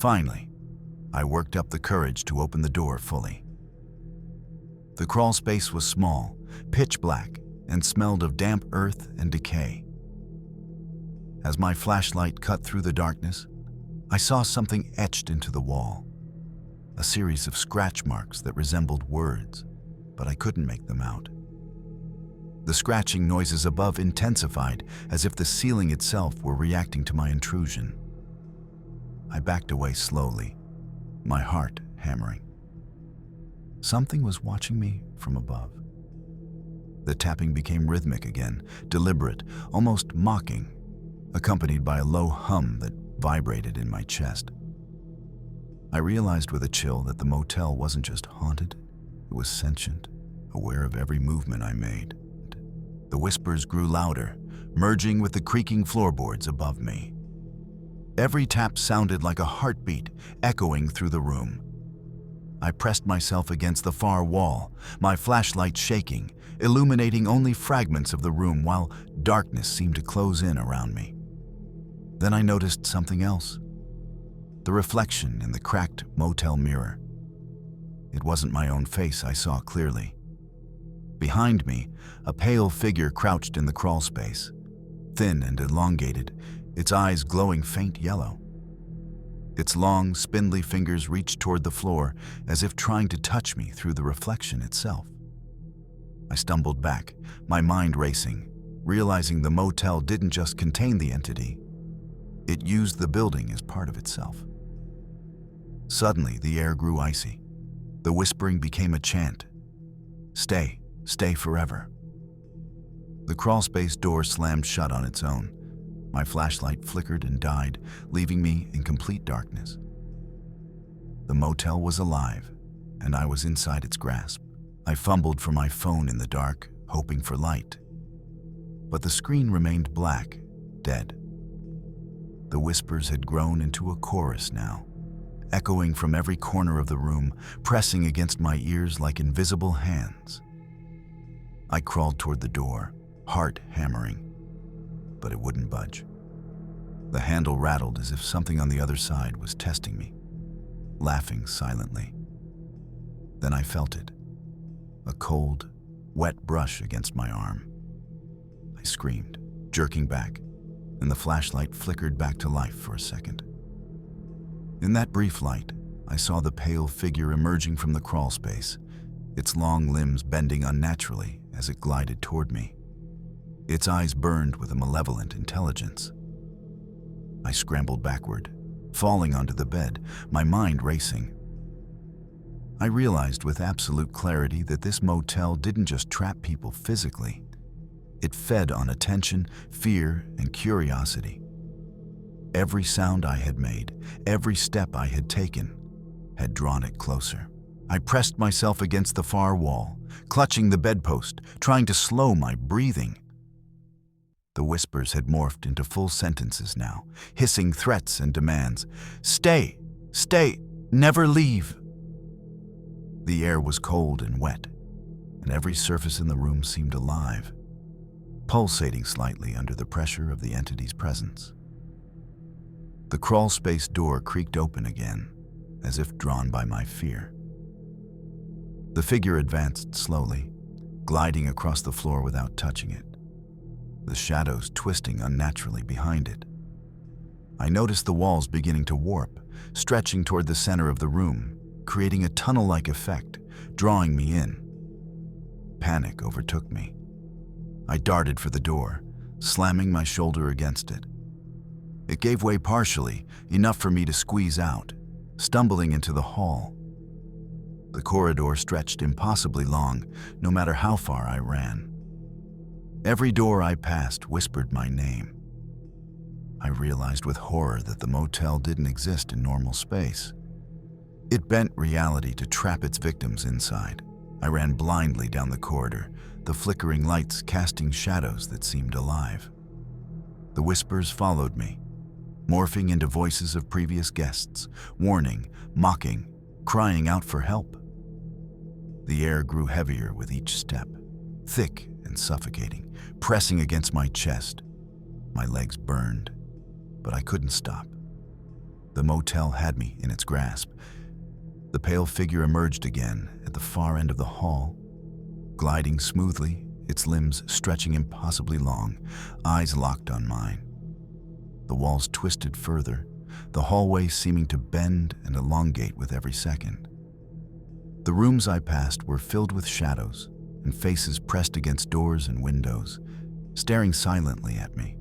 Finally, I worked up the courage to open the door fully. The crawl space was small, pitch black, and smelled of damp earth and decay. As my flashlight cut through the darkness, I saw something etched into the wall, a series of scratch marks that resembled words, but I couldn't make them out. The scratching noises above intensified, as if the ceiling itself were reacting to my intrusion. I backed away slowly, my heart hammering. Something was watching me from above. The tapping became rhythmic again, deliberate, almost mocking, accompanied by a low hum that vibrated in my chest. I realized with a chill that the motel wasn't just haunted, it was sentient, aware of every movement I made. The whispers grew louder, merging with the creaking floorboards above me. Every tap sounded like a heartbeat, echoing through the room. I pressed myself against the far wall, my flashlight shaking, illuminating only fragments of the room while darkness seemed to close in around me. Then I noticed something else. The reflection in the cracked motel mirror. It wasn't my own face I saw clearly. Behind me, a pale figure crouched in the crawl space, thin and elongated, its eyes glowing faint yellow. Its long, spindly fingers reached toward the floor, as if trying to touch me through the reflection itself. I stumbled back, my mind racing, realizing the motel didn't just contain the entity. It used the building as part of itself. Suddenly, the air grew icy. The whispering became a chant. "Stay, stay forever." The crawlspace door slammed shut on its own. My flashlight flickered and died, leaving me in complete darkness. The motel was alive, and I was inside its grasp. I fumbled for my phone in the dark, hoping for light. But the screen remained black, dead. The whispers had grown into a chorus now, echoing from every corner of the room, pressing against my ears like invisible hands. I crawled toward the door, heart hammering, but it wouldn't budge. The handle rattled as if something on the other side was testing me, laughing silently. Then I felt it, a cold, wet brush against my arm. I screamed, jerking back, and the flashlight flickered back to life for a second. In that brief light, I saw the pale figure emerging from the crawl space, its long limbs bending unnaturally as it glided toward me. Its eyes burned with a malevolent intelligence. I scrambled backward, falling onto the bed, my mind racing. I realized with absolute clarity that this motel didn't just trap people physically. It fed on attention, fear, and curiosity. Every sound I had made, every step I had taken, had drawn it closer. I pressed myself against the far wall, clutching the bedpost, trying to slow my breathing. The whispers had morphed into full sentences now, hissing threats and demands. Stay! Stay! Never leave! The air was cold and wet, and every surface in the room seemed alive, pulsating slightly under the pressure of the entity's presence. The crawl space door creaked open again, as if drawn by my fear. The figure advanced slowly, gliding across the floor without touching it, the shadows twisting unnaturally behind it. I noticed the walls beginning to warp, stretching toward the center of the room, creating a tunnel-like effect, drawing me in. Panic overtook me. I darted for the door, slamming my shoulder against it. It gave way partially, enough for me to squeeze out, stumbling into the hall. The corridor stretched impossibly long, no matter how far I ran. Every door I passed whispered my name. I realized with horror that the motel didn't exist in normal space. It bent reality to trap its victims inside. I ran blindly down the corridor, the flickering lights casting shadows that seemed alive. The whispers followed me, morphing into voices of previous guests, warning, mocking, crying out for help. The air grew heavier with each step, thick and suffocating, pressing against my chest. My legs burned, but I couldn't stop. The motel had me in its grasp. The pale figure emerged again at the far end of the hall, gliding smoothly, its limbs stretching impossibly long, eyes locked on mine. The walls twisted further, the hallway seeming to bend and elongate with every second. The rooms I passed were filled with shadows and faces pressed against doors and windows, staring silently at me.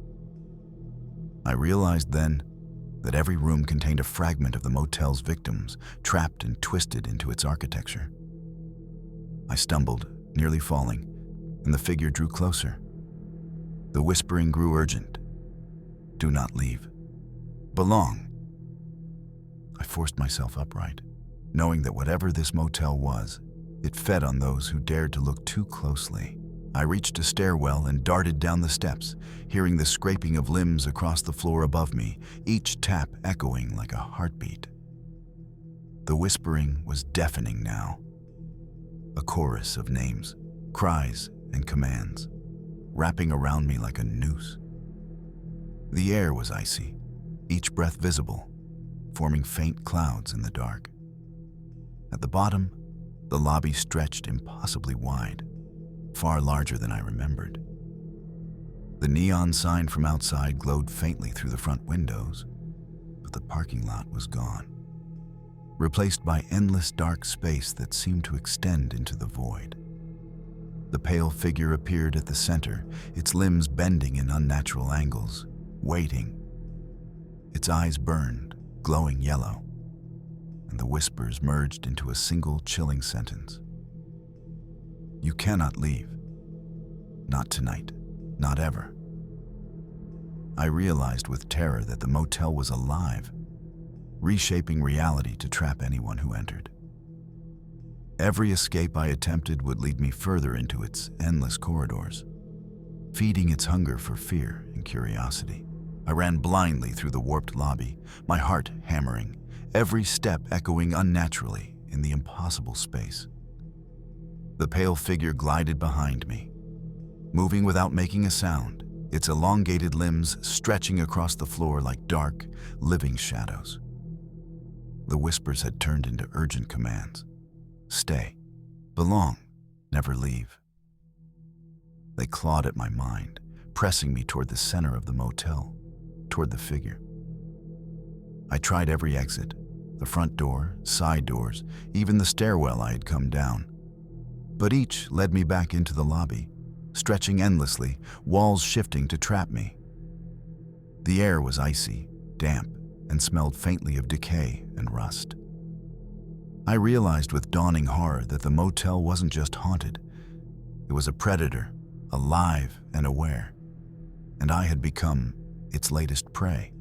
I realized then that every room contained a fragment of the motel's victims, trapped and twisted into its architecture. I stumbled, nearly falling, and the figure drew closer. The whispering grew urgent. Do not leave. Belong. I forced myself upright, knowing that whatever this motel was, it fed on those who dared to look too closely. I reached a stairwell and darted down the steps, hearing the scraping of limbs across the floor above me, each tap echoing like a heartbeat. The whispering was deafening now, a chorus of names, cries, and commands, wrapping around me like a noose. The air was icy, each breath visible, forming faint clouds in the dark. At the bottom, the lobby stretched impossibly wide, far larger than I remembered. The neon sign from outside glowed faintly through the front windows, but the parking lot was gone, replaced by endless dark space that seemed to extend into the void. The pale figure appeared at the center, its limbs bending in unnatural angles, waiting. Its eyes burned, glowing yellow, and the whispers merged into a single chilling sentence. You cannot leave. Not tonight. Not ever. I realized with terror that the motel was alive, reshaping reality to trap anyone who entered. Every escape I attempted would lead me further into its endless corridors, feeding its hunger for fear and curiosity. I ran blindly through the warped lobby, my heart hammering, every step echoing unnaturally in the impossible space. The pale figure glided behind me, moving without making a sound, its elongated limbs stretching across the floor like dark, living shadows. The whispers had turned into urgent commands. Stay, belong, never leave. They clawed at my mind, pressing me toward the center of the motel, toward the figure. I tried every exit, the front door, side doors, even the stairwell I had come down. But each led me back into the lobby, stretching endlessly, walls shifting to trap me. The air was icy, damp, and smelled faintly of decay and rust. I realized with dawning horror that the motel wasn't just haunted. It was a predator, alive and aware, and I had become its latest prey.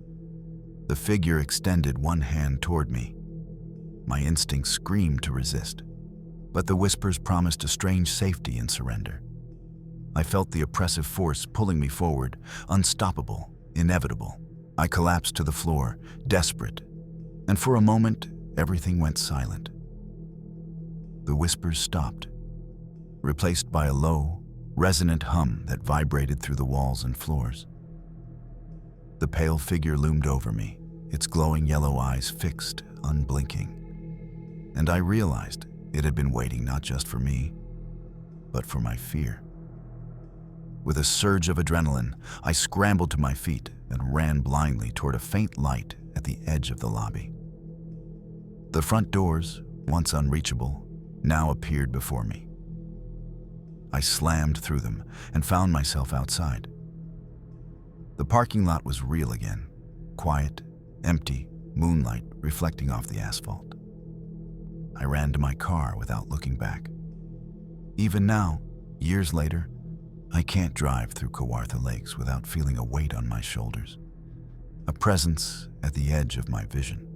The figure extended one hand toward me. My instincts screamed to resist, but the whispers promised a strange safety in surrender. I felt the oppressive force pulling me forward, unstoppable, inevitable. I collapsed to the floor, desperate, and for a moment, everything went silent. The whispers stopped, replaced by a low, resonant hum that vibrated through the walls and floors. The pale figure loomed over me, its glowing yellow eyes fixed, unblinking. And I realized it had been waiting not just for me, but for my fear. With a surge of adrenaline, I scrambled to my feet and ran blindly toward a faint light at the edge of the lobby. The front doors, once unreachable, now appeared before me. I slammed through them and found myself outside. The parking lot was real again, quiet, empty, moonlight reflecting off the asphalt. I ran to my car without looking back. Even now, years later, I can't drive through Kawartha Lakes without feeling a weight on my shoulders, a presence at the edge of my vision.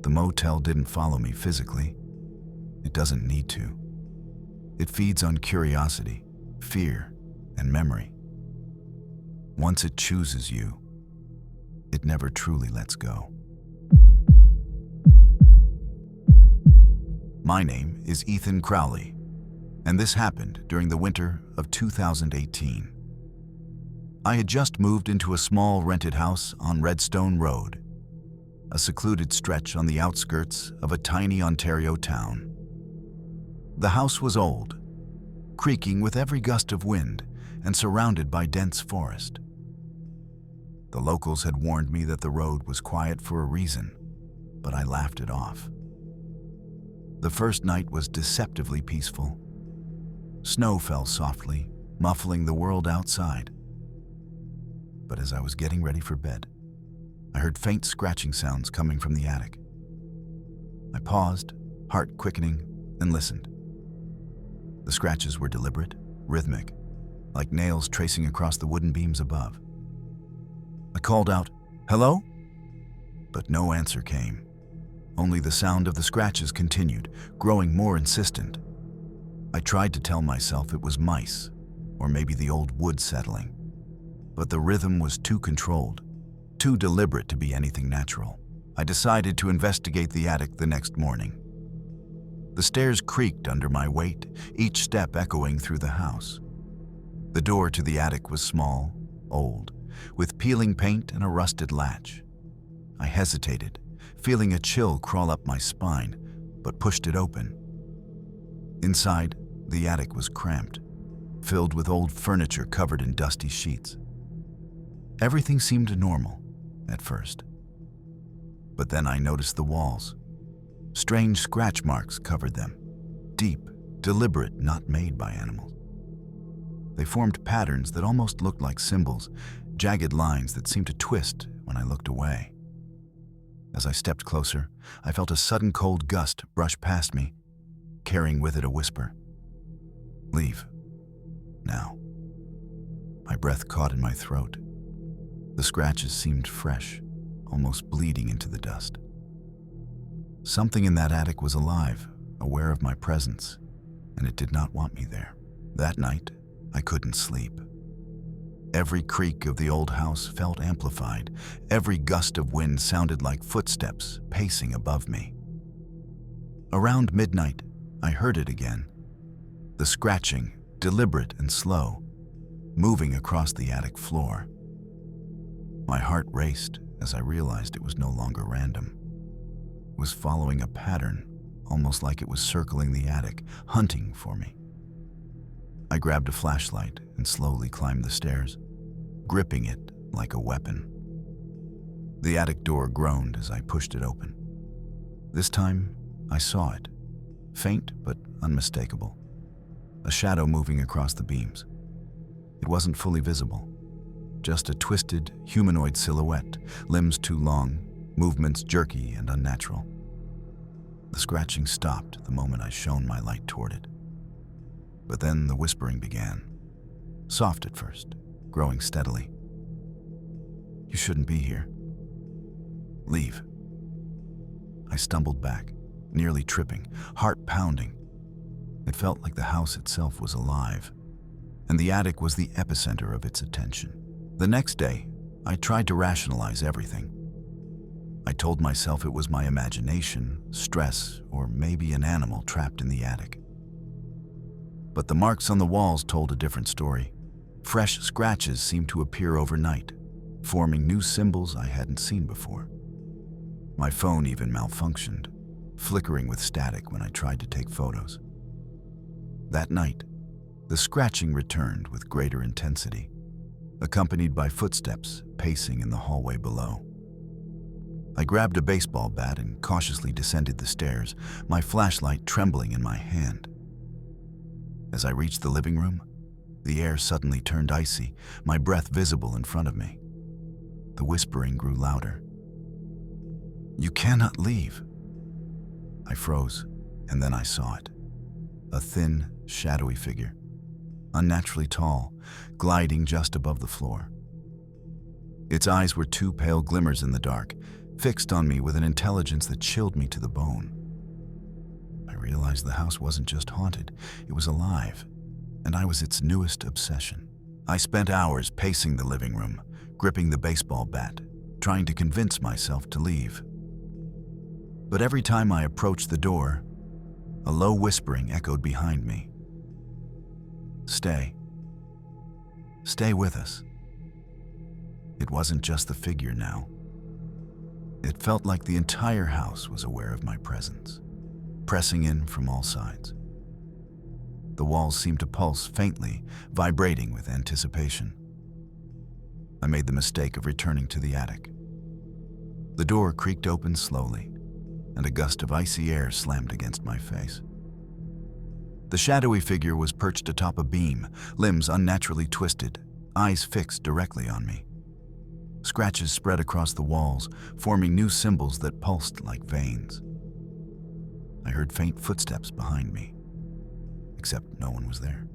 The motel didn't follow me physically. It doesn't need to. It feeds on curiosity, fear, and memory. Once it chooses you, it never truly lets go. My name is Ethan Crowley, and this happened during the winter of 2018. I had just moved into a small rented house on Redstone Road, a secluded stretch on the outskirts of a tiny Ontario town. The house was old, creaking with every gust of wind and surrounded by dense forest. The locals had warned me that the road was quiet for a reason, but I laughed it off. The first night was deceptively peaceful. Snow fell softly, muffling the world outside. But as I was getting ready for bed, I heard faint scratching sounds coming from the attic. I paused, heart quickening, and listened. The scratches were deliberate, rhythmic, like nails tracing across the wooden beams above. I called out, "Hello?" But no answer came. Only the sound of the scratches continued, growing more insistent. I tried to tell myself it was mice, or maybe the old wood settling. But the rhythm was too controlled, too deliberate to be anything natural. I decided to investigate the attic the next morning. The stairs creaked under my weight, each step echoing through the house. The door to the attic was small, old, with peeling paint and a rusted latch. I hesitated, feeling a chill crawl up my spine, but pushed it open. Inside, the attic was cramped, filled with old furniture covered in dusty sheets. Everything seemed normal at first. But then I noticed the walls. Strange scratch marks covered them, deep, deliberate, not made by animals. They formed patterns that almost looked like symbols, jagged lines that seemed to twist when I looked away. As I stepped closer, I felt a sudden cold gust brush past me, carrying with it a whisper. "Leave. Now." My breath caught in my throat. The scratches seemed fresh, almost bleeding into the dust. Something in that attic was alive, aware of my presence, and it did not want me there. That night, I couldn't sleep. Every creak of the old house felt amplified. Every gust of wind sounded like footsteps pacing above me. Around midnight, I heard it again. The scratching, deliberate and slow, moving across the attic floor. My heart raced as I realized it was no longer random. It was following a pattern, almost like it was circling the attic, hunting for me. I grabbed a flashlight and slowly climbed the stairs, gripping it like a weapon. The attic door groaned as I pushed it open. This time, I saw it, faint but unmistakable, a shadow moving across the beams. It wasn't fully visible, just a twisted, humanoid silhouette, limbs too long, movements jerky and unnatural. The scratching stopped the moment I shone my light toward it. But then the whispering began, soft at first, growing steadily. "You shouldn't be here. Leave." I stumbled back, nearly tripping, heart pounding. It felt like the house itself was alive, and the attic was the epicenter of its attention. The next day, I tried to rationalize everything. I told myself it was my imagination, stress, or maybe an animal trapped in the attic. But the marks on the walls told a different story. Fresh scratches seemed to appear overnight, forming new symbols I hadn't seen before. My phone even malfunctioned, flickering with static when I tried to take photos. That night, the scratching returned with greater intensity, accompanied by footsteps pacing in the hallway below. I grabbed a baseball bat and cautiously descended the stairs, my flashlight trembling in my hand. As I reached the living room, the air suddenly turned icy, my breath visible in front of me. The whispering grew louder. "You cannot leave." I froze, and then I saw it. A thin, shadowy figure, unnaturally tall, gliding just above the floor. Its eyes were two pale glimmers in the dark, fixed on me with an intelligence that chilled me to the bone. I realized the house wasn't just haunted, it was alive, and I was its newest obsession. I spent hours pacing the living room, gripping the baseball bat, trying to convince myself to leave. But every time I approached the door, a low whispering echoed behind me. "Stay. Stay with us." It wasn't just the figure now. It felt like the entire house was aware of my presence, pressing in from all sides. The walls seemed to pulse faintly, vibrating with anticipation. I made the mistake of returning to the attic. The door creaked open slowly, and a gust of icy air slammed against my face. The shadowy figure was perched atop a beam, limbs unnaturally twisted, eyes fixed directly on me. Scratches spread across the walls, forming new symbols that pulsed like veins. I heard faint footsteps behind me, except no one was there.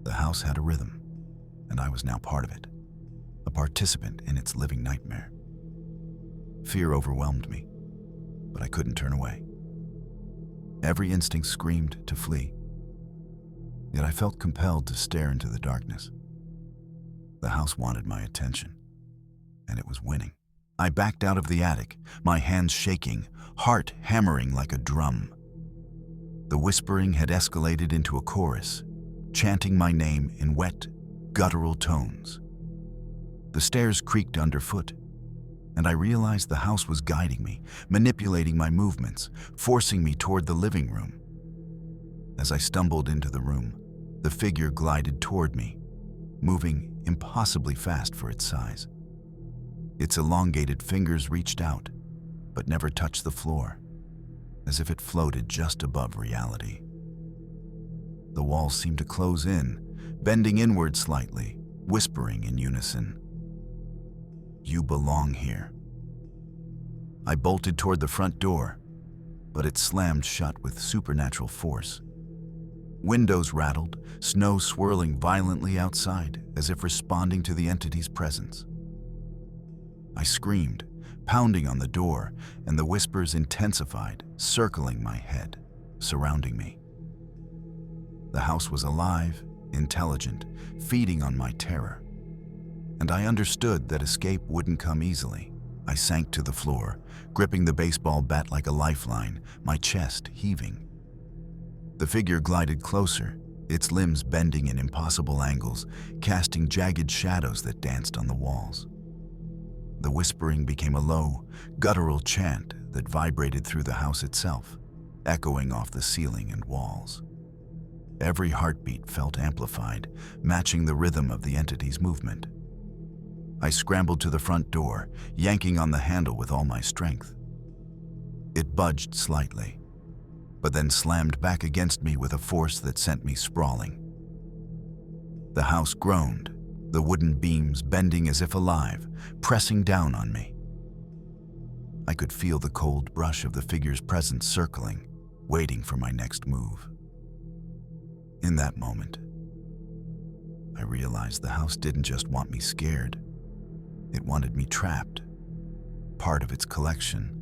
The house had a rhythm, and I was now part of it, a participant in its living nightmare. Fear overwhelmed me, but I couldn't turn away. Every instinct screamed to flee, yet I felt compelled to stare into the darkness. The house wanted my attention, and it was winning. I backed out of the attic, my hands shaking, heart hammering like a drum. The whispering had escalated into a chorus, chanting my name in wet, guttural tones. The stairs creaked underfoot, and I realized the house was guiding me, manipulating my movements, forcing me toward the living room. As I stumbled into the room, the figure glided toward me, moving impossibly fast for its size. Its elongated fingers reached out, but never touched the floor, as if it floated just above reality. The walls seemed to close in, bending inward slightly, whispering in unison, "You belong here." I bolted toward the front door, but it slammed shut with supernatural force. Windows rattled, snow swirling violently outside, as if responding to the entity's presence. I screamed, pounding on the door, and the whispers intensified, circling my head, surrounding me. The house was alive, intelligent, feeding on my terror. and I understood that escape wouldn't come easily. I sank to the floor, gripping the baseball bat like a lifeline, my chest heaving. The figure glided closer, its limbs bending in impossible angles, casting jagged shadows that danced on the walls. The whispering became a low, guttural chant that vibrated through the house itself, echoing off the ceiling and walls. Every heartbeat felt amplified, matching the rhythm of the entity's movement. I scrambled to the front door, yanking on the handle with all my strength. It budged slightly, but then slammed back against me with a force that sent me sprawling. The house groaned, the wooden beams bending as if alive, pressing down on me. I could feel the cold brush of the figure's presence circling, waiting for my next move. In that moment, I realized the house didn't just want me scared. It wanted me trapped, part of its collection,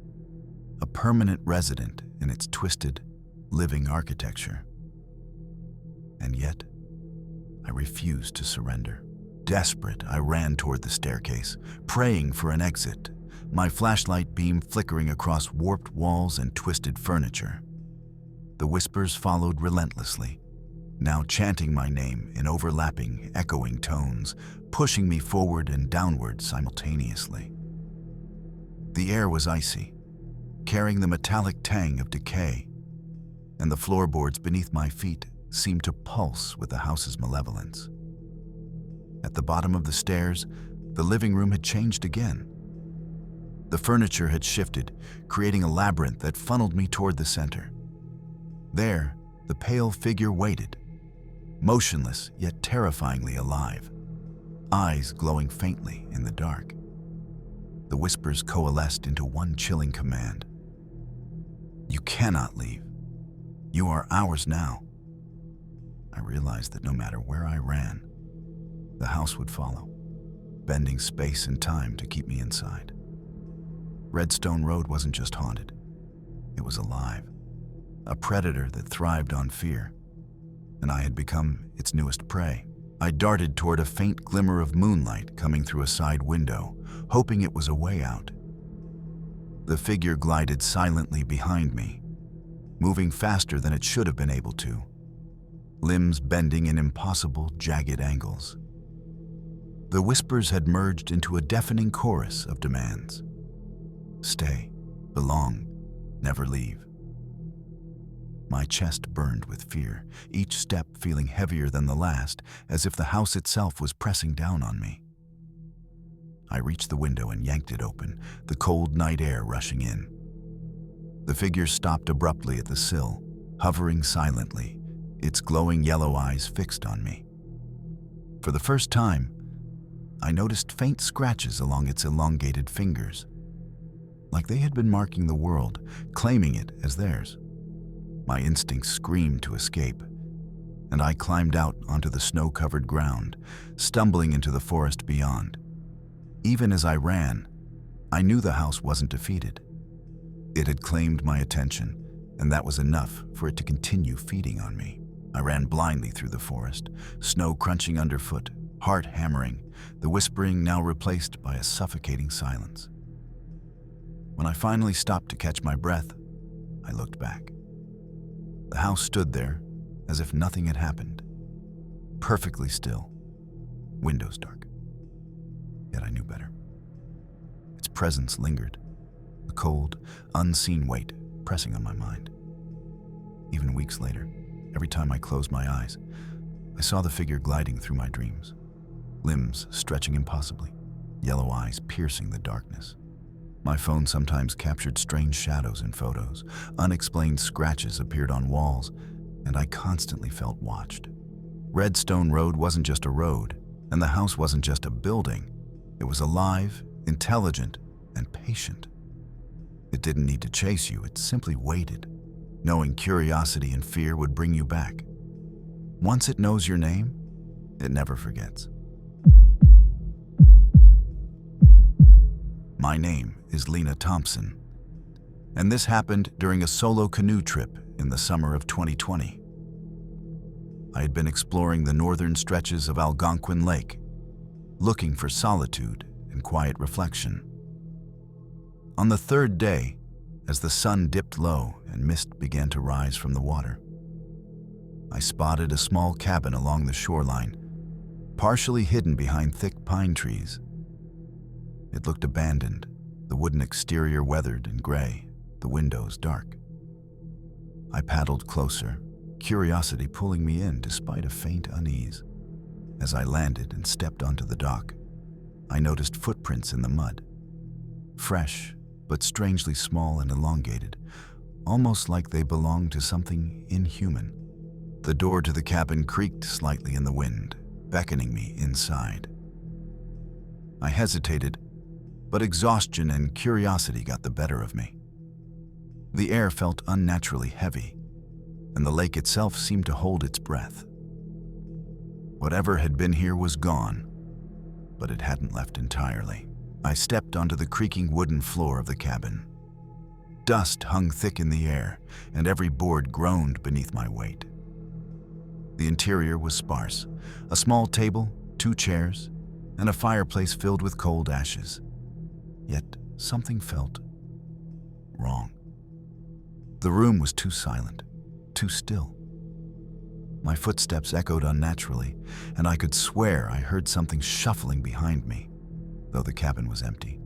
a permanent resident in its twisted, living architecture. And yet, I refused to surrender. Desperate, I ran toward the staircase, praying for an exit, my flashlight beam flickering across warped walls and twisted furniture. The whispers followed relentlessly, now chanting my name in overlapping, echoing tones, pushing me forward and downward simultaneously. The air was icy, carrying the metallic tang of decay, and the floorboards beneath my feet seemed to pulse with the house's malevolence. At the bottom of the stairs, the living room had changed again. The furniture had shifted, creating a labyrinth that funneled me toward the center. There, the pale figure waited, motionless yet terrifyingly alive, eyes glowing faintly in the dark. The whispers coalesced into one chilling command. "You cannot leave. You are ours now." I realized that no matter where I ran, the house would follow, bending space and time to keep me inside. Redstone Road wasn't just haunted. It was alive, a predator that thrived on fear, and I had become its newest prey. I darted toward a faint glimmer of moonlight coming through a side window, hoping it was a way out. The figure glided silently behind me, moving faster than it should have been able to, limbs bending in impossible, jagged angles. The whispers had merged into a deafening chorus of demands. Stay, belong, never leave. My chest burned with fear, each step feeling heavier than the last, as if the house itself was pressing down on me. I reached the window and yanked it open, the cold night air rushing in. The figure stopped abruptly at the sill, hovering silently, its glowing yellow eyes fixed on me. For the first time, I noticed faint scratches along its elongated fingers, like they had been marking the world, claiming it as theirs. My instincts screamed to escape, and I climbed out onto the snow-covered ground, stumbling into the forest beyond. Even as I ran, I knew the house wasn't defeated. It had claimed my attention, and that was enough for it to continue feeding on me. I ran blindly through the forest, snow crunching underfoot, heart hammering, the whispering now replaced by a suffocating silence. When I finally stopped to catch my breath, I looked back. The house stood there as if nothing had happened, perfectly still, windows dark. Yet I knew better. Its presence lingered, a cold, unseen weight pressing on my mind. Even weeks later, every time I closed my eyes, I saw the figure gliding through my dreams, limbs stretching impossibly, yellow eyes piercing the darkness. My phone sometimes captured strange shadows in photos. Unexplained scratches appeared on walls, and I constantly felt watched. Redstone Road wasn't just a road, and the house wasn't just a building. It was alive, intelligent, and patient. It didn't need to chase you, it simply waited, knowing curiosity and fear would bring you back. Once it knows your name, it never forgets. My name is Lena Thompson, and this happened during a solo canoe trip in the summer of 2020. I had been exploring the northern stretches of Algonquin Lake, looking for solitude and quiet reflection. On the third day, as the sun dipped low and mist began to rise from the water, I spotted a small cabin along the shoreline, partially hidden behind thick pine trees. It looked abandoned, the wooden exterior weathered and gray, the windows dark. I paddled closer, curiosity pulling me in despite a faint unease. As I landed and stepped onto the dock, I noticed footprints in the mud. Fresh, but strangely small and elongated, almost like they belonged to something inhuman. The door to the cabin creaked slightly in the wind, beckoning me inside. I hesitated, but exhaustion and curiosity got the better of me. The air felt unnaturally heavy, and the lake itself seemed to hold its breath. Whatever had been here was gone, but it hadn't left entirely. I stepped onto the creaking wooden floor of the cabin. Dust hung thick in the air, and every board groaned beneath my weight. The interior was sparse: a small table, 2 chairs, and a fireplace filled with cold ashes. Yet something felt wrong. The room was too silent, too still. My footsteps echoed unnaturally, and I could swear I heard something shuffling behind me, though the cabin was empty.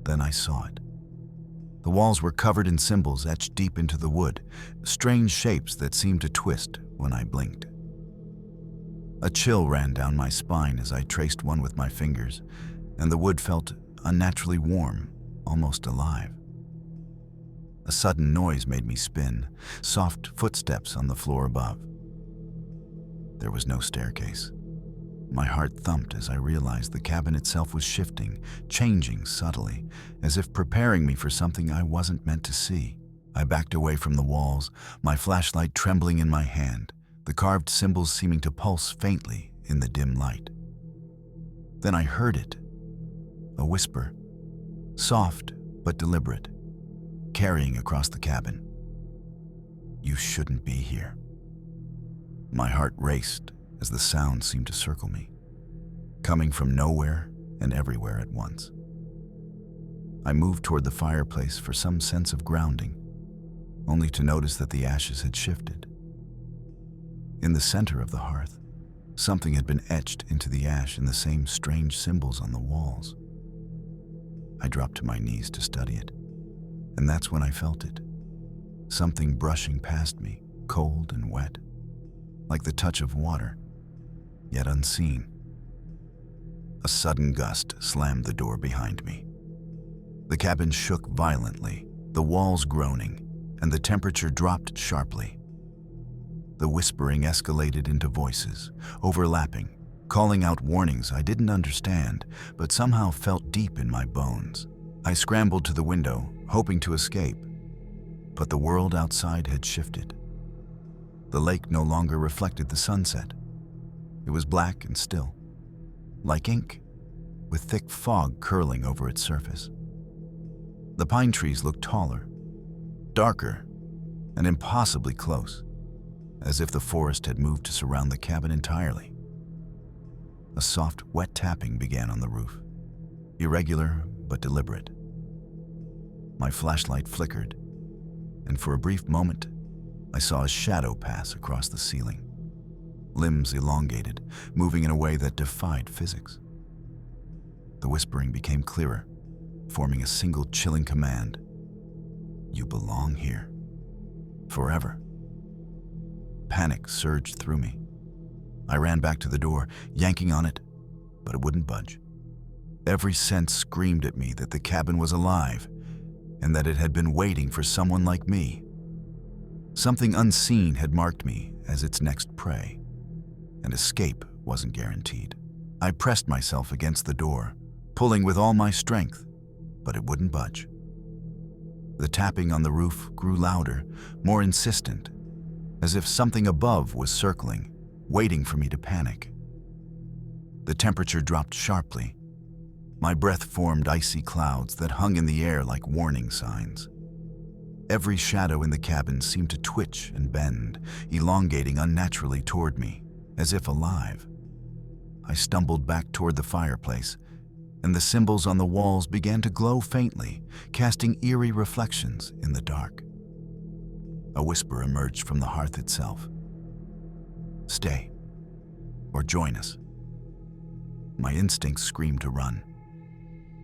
Then I saw it. The walls were covered in symbols etched deep into the wood, strange shapes that seemed to twist when I blinked. A chill ran down my spine as I traced one with my fingers, and the wood felt unnaturally warm, almost alive. A sudden noise made me spin, soft footsteps on the floor above. There was no staircase. My heart thumped as I realized the cabin itself was shifting, changing subtly, as if preparing me for something I wasn't meant to see. I backed away from the walls, my flashlight trembling in my hand, the carved symbols seeming to pulse faintly in the dim light. Then I heard it, a whisper, soft but deliberate, carrying across the cabin. "You shouldn't be here." My heart raced as the sound seemed to circle me, coming from nowhere and everywhere at once. I moved toward the fireplace for some sense of grounding, only to notice that the ashes had shifted. In the center of the hearth, something had been etched into the ash in the same strange symbols on the walls. I dropped to my knees to study it, and that's when I felt it. Something brushing past me, cold and wet, like the touch of water, yet unseen. A sudden gust slammed the door behind me. The cabin shook violently, the walls groaning, and the temperature dropped sharply. The whispering escalated into voices, overlapping, calling out warnings I didn't understand, but somehow felt deep in my bones. I scrambled to the window, hoping to escape, but the world outside had shifted. The lake no longer reflected the sunset. It was black and still, like ink, with thick fog curling over its surface. The pine trees looked taller, darker, and impossibly close, as if the forest had moved to surround the cabin entirely. A soft, wet tapping began on the roof, irregular but deliberate. My flashlight flickered, and for a brief moment, I saw a shadow pass across the ceiling, limbs elongated, moving in a way that defied physics. The whispering became clearer, forming a single chilling command: "You belong here. Forever." Panic surged through me. I ran back to the door, yanking on it, but it wouldn't budge. Every sense screamed at me that the cabin was alive, and that it had been waiting for someone like me. Something unseen had marked me as its next prey, and escape wasn't guaranteed. I pressed myself against the door, pulling with all my strength, but it wouldn't budge. The tapping on the roof grew louder, more insistent, as if something above was circling, waiting for me to panic. The temperature dropped sharply. My breath formed icy clouds that hung in the air like warning signs. Every shadow in the cabin seemed to twitch and bend, elongating unnaturally toward me, as if alive. I stumbled back toward the fireplace, and the symbols on the walls began to glow faintly, casting eerie reflections in the dark. A whisper emerged from the hearth itself. "Stay, or join us." My instincts screamed to run,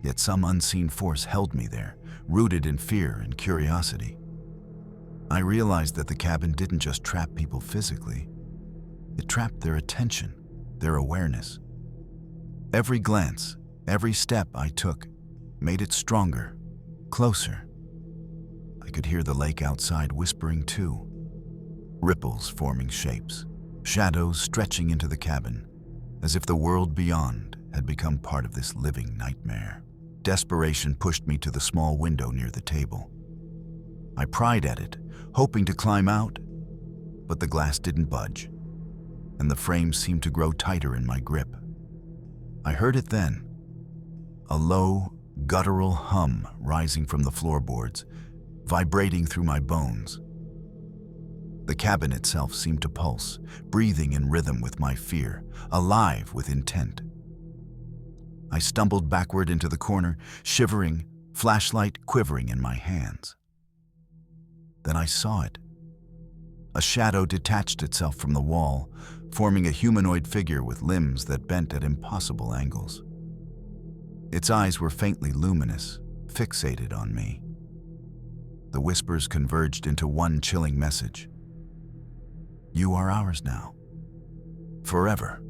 yet some unseen force held me there, rooted in fear and curiosity. I realized that the cabin didn't just trap people physically, it trapped their attention, their awareness. Every glance, every step I took made it stronger, closer. I could hear the lake outside whispering too, ripples forming shapes, shadows stretching into the cabin, as if the world beyond had become part of this living nightmare. Desperation pushed me to the small window near the table. I pried at it, hoping to climb out, but the glass didn't budge, and the frame seemed to grow tighter in my grip. I heard it then, a low, guttural hum rising from the floorboards, vibrating through my bones. The cabin itself seemed to pulse, breathing in rhythm with my fear, alive with intent. I stumbled backward into the corner, shivering, flashlight quivering in my hands. Then I saw it. A shadow detached itself from the wall, forming a humanoid figure with limbs that bent at impossible angles. Its eyes were faintly luminous, fixated on me. The whispers converged into one chilling message. "You are ours now. Forever."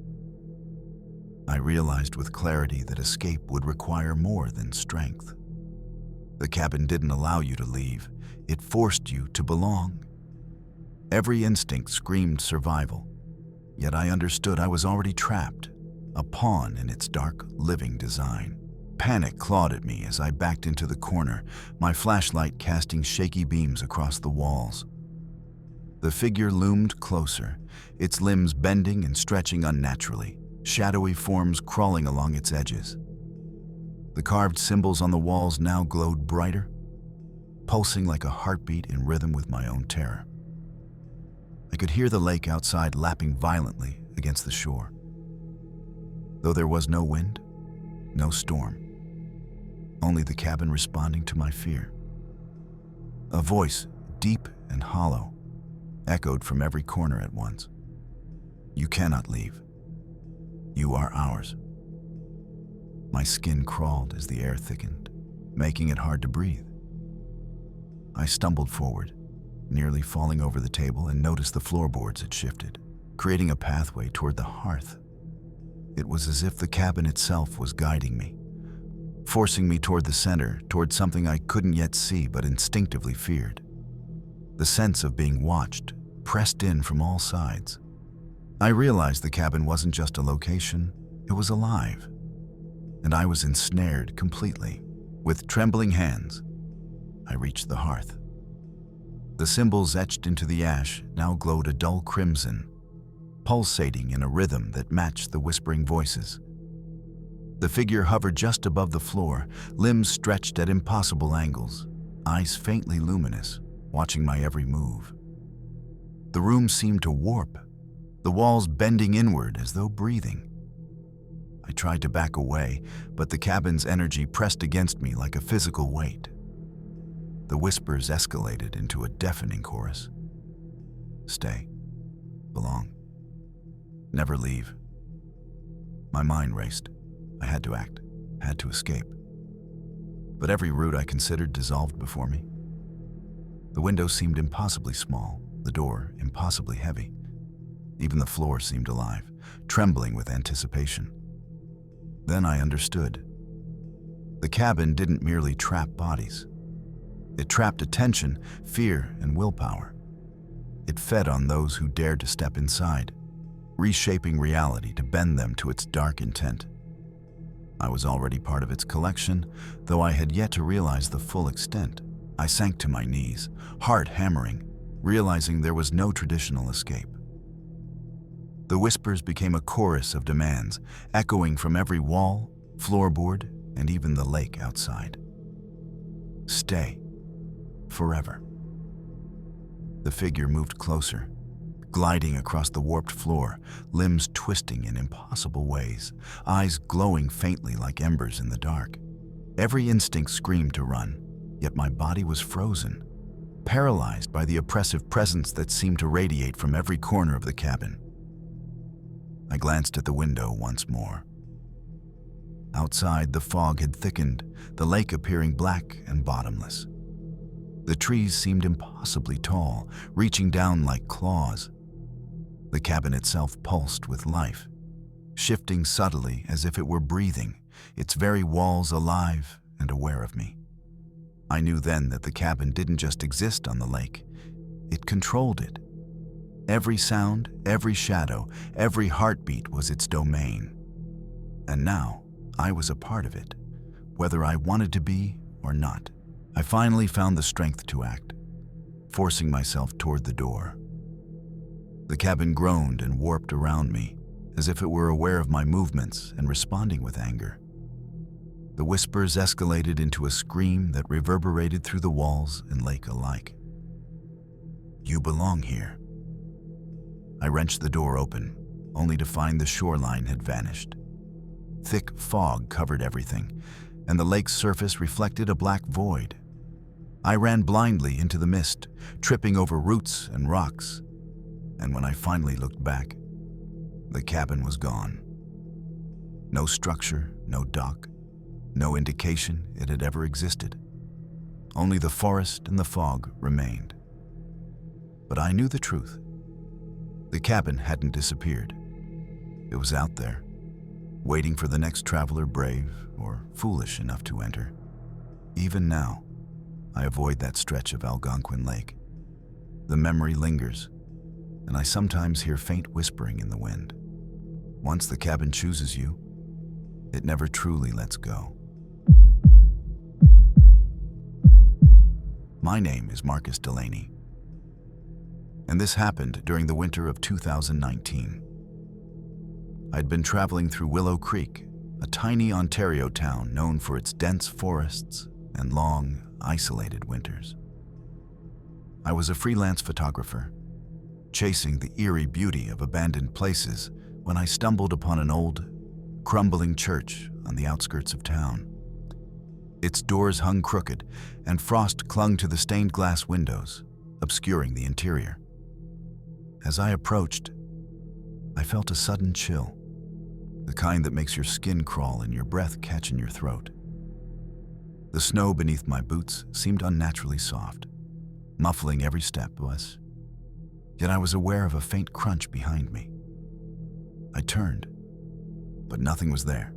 I realized with clarity that escape would require more than strength. The cabin didn't allow you to leave. It forced you to belong. Every instinct screamed survival, yet I understood I was already trapped, a pawn in its dark, living design. Panic clawed at me as I backed into the corner, my flashlight casting shaky beams across the walls. The figure loomed closer, its limbs bending and stretching unnaturally, shadowy forms crawling along its edges. The carved symbols on the walls now glowed brighter, pulsing like a heartbeat in rhythm with my own terror. I could hear the lake outside lapping violently against the shore. Though there was no wind, no storm, only the cabin responding to my fear. A voice, deep and hollow, echoed from every corner at once. "You cannot leave. You are ours." My skin crawled as the air thickened, making it hard to breathe. I stumbled forward, nearly falling over the table, and noticed the floorboards had shifted, creating a pathway toward the hearth. It was as if the cabin itself was guiding me, forcing me toward the center, toward something I couldn't yet see but instinctively feared. The sense of being watched pressed in from all sides. I realized the cabin wasn't just a location, it was alive, and I was ensnared completely. With trembling hands, I reached the hearth. The symbols etched into the ash now glowed a dull crimson, pulsating in a rhythm that matched the whispering voices. The figure hovered just above the floor, limbs stretched at impossible angles, eyes faintly luminous, watching my every move. The room seemed to warp, the walls bending inward as though breathing. I tried to back away, but the cabin's energy pressed against me like a physical weight. The whispers escalated into a deafening chorus. "Stay. Belong. Never leave." My mind raced. I had to act, had to escape. But every route I considered dissolved before me. The window seemed impossibly small, the door impossibly heavy. Even the floor seemed alive, trembling with anticipation. Then I understood. The cabin didn't merely trap bodies. It trapped attention, fear, and willpower. It fed on those who dared to step inside, reshaping reality to bend them to its dark intent. I was already part of its collection, though I had yet to realize the full extent. I sank to my knees, heart hammering, realizing there was no traditional escape. The whispers became a chorus of demands, echoing from every wall, floorboard, and even the lake outside. "Stay. Forever." The figure moved closer, gliding across the warped floor, limbs twisting in impossible ways, eyes glowing faintly like embers in the dark. Every instinct screamed to run, yet my body was frozen, paralyzed by the oppressive presence that seemed to radiate from every corner of the cabin. I glanced at the window once more. Outside, the fog had thickened, the lake appearing black and bottomless. The trees seemed impossibly tall, reaching down like claws. The cabin itself pulsed with life, shifting subtly as if it were breathing, its very walls alive and aware of me. I knew then that the cabin didn't just exist on the lake, it controlled it. Every sound, every shadow, every heartbeat was its domain. And now, I was a part of it, whether I wanted to be or not. I finally found the strength to act, forcing myself toward the door. The cabin groaned and warped around me, as if it were aware of my movements and responding with anger. The whispers escalated into a scream that reverberated through the walls and lake alike. "You belong here." I wrenched the door open, only to find the shoreline had vanished. Thick fog covered everything, and the lake's surface reflected a black void. I ran blindly into the mist, tripping over roots and rocks, and when I finally looked back, the cabin was gone. No structure, no dock, no indication it had ever existed. Only the forest and the fog remained. But I knew the truth. The cabin hadn't disappeared. It was out there, waiting for the next traveler brave or foolish enough to enter. Even now, I avoid that stretch of Algonquin Lake. The memory lingers, and I sometimes hear faint whispering in the wind. Once the cabin chooses you, it never truly lets go. My name is Marcus Delaney, and this happened during the winter of 2019. I'd been traveling through Willow Creek, a tiny Ontario town known for its dense forests and long, isolated winters. I was a freelance photographer, chasing the eerie beauty of abandoned places when I stumbled upon an old, crumbling church on the outskirts of town. Its doors hung crooked, and frost clung to the stained glass windows, obscuring the interior. As I approached, I felt a sudden chill, the kind that makes your skin crawl and your breath catch in your throat. The snow beneath my boots seemed unnaturally soft, muffling every step, yet I was aware of a faint crunch behind me. I turned, but nothing was there,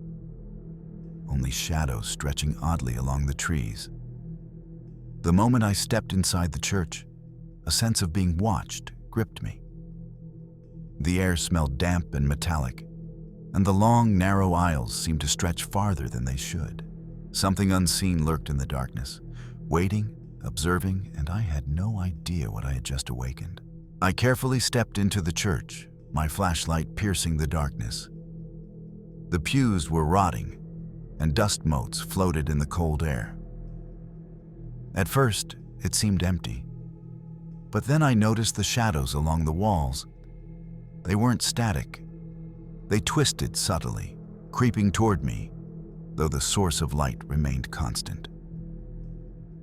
only shadows stretching oddly along the trees. The moment I stepped inside the church, a sense of being watched gripped me. The air smelled damp and metallic, and the long, narrow aisles seemed to stretch farther than they should. Something unseen lurked in the darkness, waiting, observing, and I had no idea what I had just awakened. I carefully stepped into the church, my flashlight piercing the darkness. The pews were rotting, and dust motes floated in the cold air. At first, it seemed empty, but then I noticed the shadows along the walls. They weren't static. They twisted subtly, creeping toward me, though the source of light remained constant.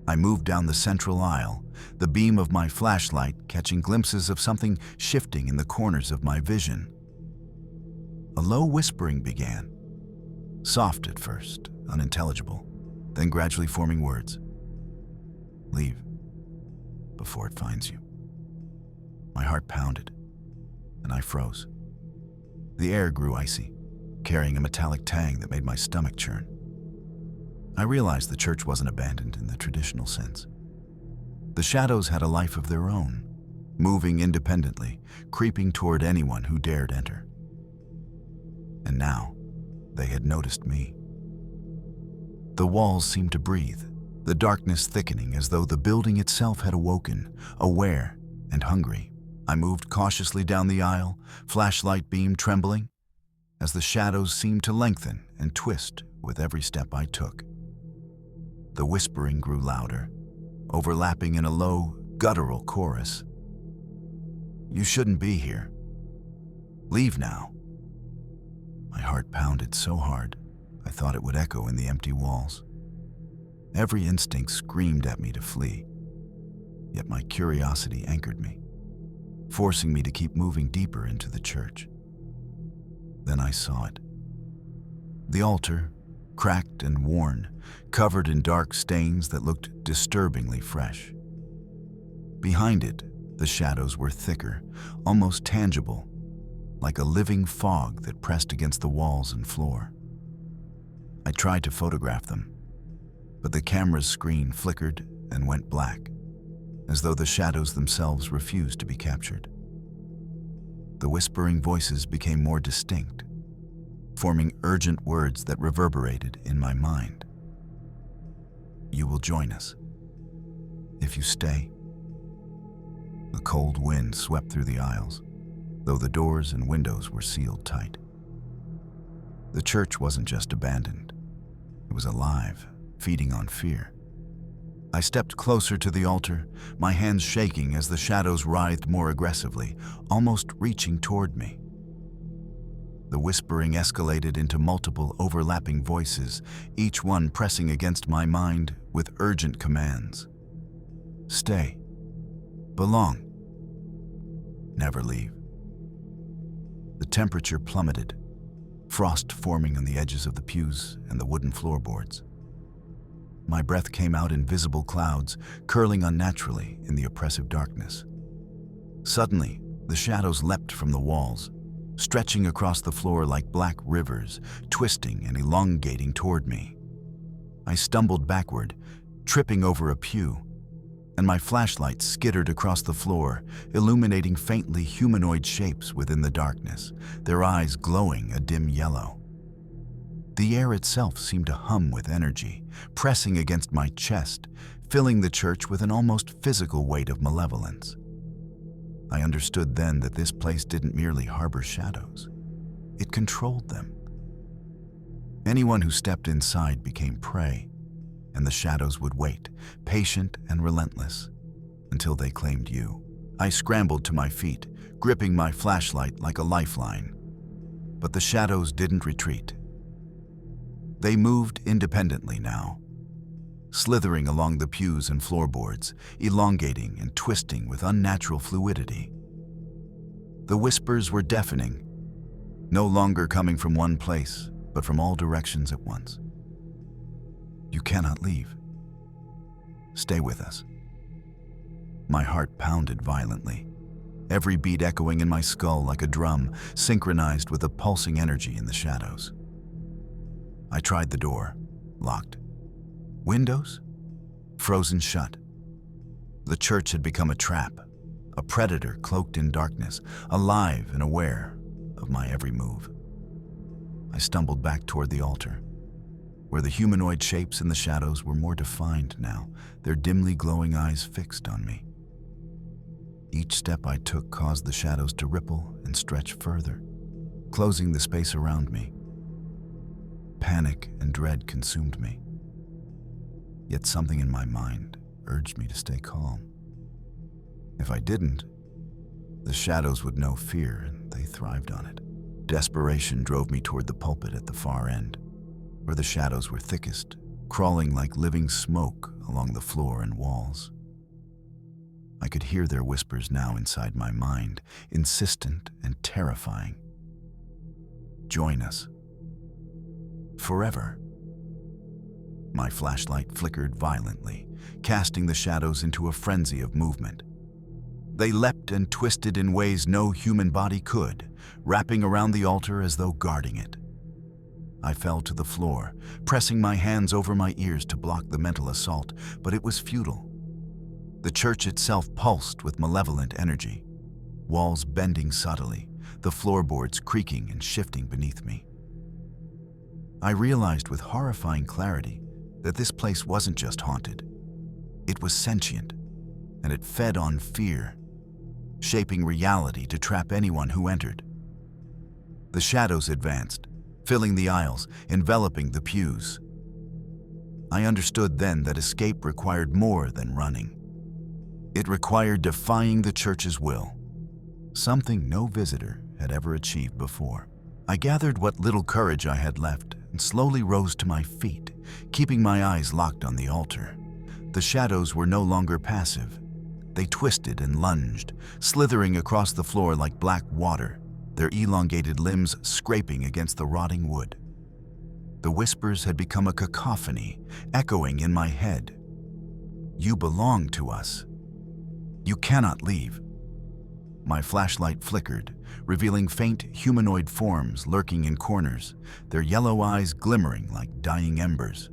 I moved down the central aisle, the beam of my flashlight catching glimpses of something shifting in the corners of my vision. A low whispering began, soft at first, unintelligible, then gradually forming words. "Leave before it finds you." My heart pounded, and I froze. The air grew icy, carrying a metallic tang that made my stomach churn. I realized the church wasn't abandoned in the traditional sense. The shadows had a life of their own, moving independently, creeping toward anyone who dared enter. And now, they had noticed me. The walls seemed to breathe, the darkness thickening as though the building itself had awoken, aware and hungry. I moved cautiously down the aisle, flashlight beam trembling, as the shadows seemed to lengthen and twist with every step I took. The whispering grew louder, overlapping in a low, guttural chorus. You shouldn't be here. Leave now." My heart pounded so hard, I thought it would echo in the empty walls. Every instinct screamed at me to flee, yet my curiosity anchored me, forcing me to keep moving deeper into the church. Then I saw it. The altar, cracked and worn, covered in dark stains that looked disturbingly fresh. Behind it, the shadows were thicker, almost tangible, like a living fog that pressed against the walls and floor. I tried to photograph them, but the camera's screen flickered and went black, as though the shadows themselves refused to be captured. The whispering voices became more distinct, forming urgent words that reverberated in my mind. "You will join us, if you stay." A cold wind swept through the aisles, though the doors and windows were sealed tight. The church wasn't just abandoned. It was alive, feeding on fear. I stepped closer to the altar, my hands shaking as the shadows writhed more aggressively, almost reaching toward me. The whispering escalated into multiple overlapping voices, each one pressing against my mind with urgent commands. Stay. Belong. Never leave. The temperature plummeted, frost forming on the edges of the pews and the wooden floorboards. My breath came out in visible clouds, curling unnaturally in the oppressive darkness. Suddenly, the shadows leapt from the walls, stretching across the floor like black rivers, twisting and elongating toward me. I stumbled backward, tripping over a pew, and my flashlight skittered across the floor, illuminating faintly humanoid shapes within the darkness, their eyes glowing a dim yellow. The air itself seemed to hum with energy, pressing against my chest, filling the church with an almost physical weight of malevolence. I understood then that this place didn't merely harbor shadows. It controlled them. Anyone who stepped inside became prey, and the shadows would wait, patient and relentless, until they claimed you. I scrambled to my feet, gripping my flashlight like a lifeline. But the shadows didn't retreat. They moved independently now, slithering along the pews and floorboards, elongating and twisting with unnatural fluidity. The whispers were deafening, no longer coming from one place, but from all directions at once. You cannot leave. Stay with us. My heart pounded violently, every beat echoing in my skull like a drum, synchronized with the pulsing energy in the shadows. I tried the door, locked. Windows? Frozen shut. The church had become a trap, a predator cloaked in darkness, alive and aware of my every move. I stumbled back toward the altar, where the humanoid shapes in the shadows were more defined now, their dimly glowing eyes fixed on me. Each step I took caused the shadows to ripple and stretch further, closing the space around me. Panic and dread consumed me. Yet something in my mind urged me to stay calm. If I didn't, the shadows would know fear, and they thrived on it. Desperation drove me toward the pulpit at the far end, where the shadows were thickest, crawling like living smoke along the floor and walls. I could hear their whispers now inside my mind, insistent and terrifying. Join us. Forever. My flashlight flickered violently, casting the shadows into a frenzy of movement. They leapt and twisted in ways no human body could, wrapping around the altar as though guarding it. I fell to the floor, pressing my hands over my ears to block the mental assault, but it was futile. The church itself pulsed with malevolent energy, walls bending subtly, the floorboards creaking and shifting beneath me. I realized with horrifying clarity that this place wasn't just haunted. It was sentient, and it fed on fear, shaping reality to trap anyone who entered. The shadows advanced, filling the aisles, enveloping the pews. I understood then that escape required more than running. It required defying the church's will. something no visitor had ever achieved before. I gathered what little courage I had left and slowly rose to my feet, keeping my eyes locked on the altar. The shadows were no longer passive. They twisted and lunged, slithering across the floor like black water, their elongated limbs scraping against the rotting wood. The whispers had become a cacophony, echoing in my head. "You belong to us. You cannot leave." My flashlight flickered, revealing faint humanoid forms lurking in corners, their yellow eyes glimmering like dying embers.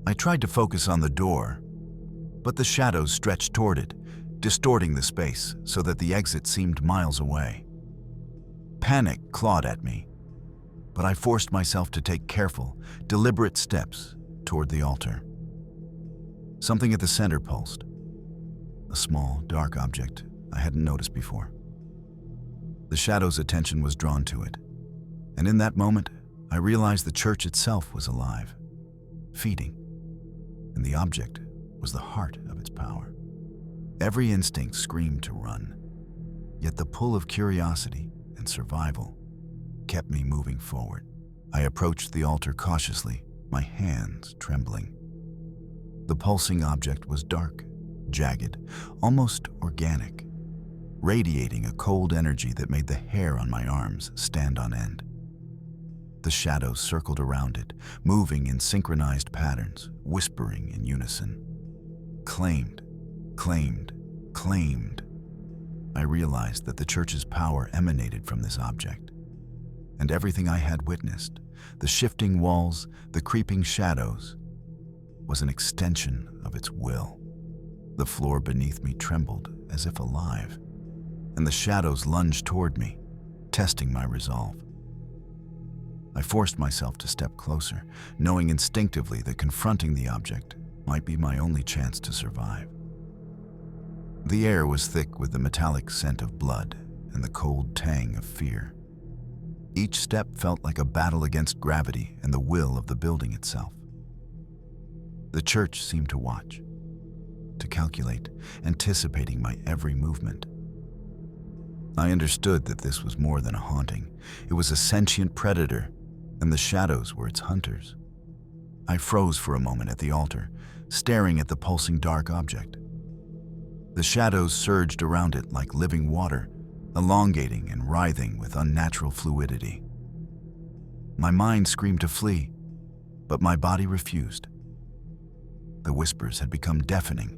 I tried to focus on the door, but the shadows stretched toward it, distorting the space so that the exit seemed miles away. Panic clawed at me, but I forced myself to take careful, deliberate steps toward the altar. Something at the center pulsed, a small, dark object I hadn't noticed before. The shadow's attention was drawn to it, and in that moment, I realized the church itself was alive, feeding, and the object was the heart of its power. Every instinct screamed to run, yet the pull of curiosity and survival kept me moving forward. I approached the altar cautiously, my hands trembling. The pulsing object was dark, jagged, almost organic, radiating a cold energy that made the hair on my arms stand on end. The shadows circled around it, moving in synchronized patterns, whispering in unison. Claimed, claimed, claimed. I realized that the church's power emanated from this object, and everything I had witnessed, the shifting walls, the creeping shadows, was an extension of its will. The floor beneath me trembled as if alive, and the shadows lunged toward me, testing my resolve. I forced myself to step closer, knowing instinctively that confronting the object might be my only chance to survive. The air was thick with the metallic scent of blood and the cold tang of fear. Each step felt like a battle against gravity and the will of the building itself. The church seemed to watch, to calculate, anticipating my every movement. I understood that this was more than a haunting. It was a sentient predator, and the shadows were its hunters. I froze for a moment at the altar, staring at the pulsing dark object. The shadows surged around it like living water, elongating and writhing with unnatural fluidity. My mind screamed to flee, but my body refused. The whispers had become deafening,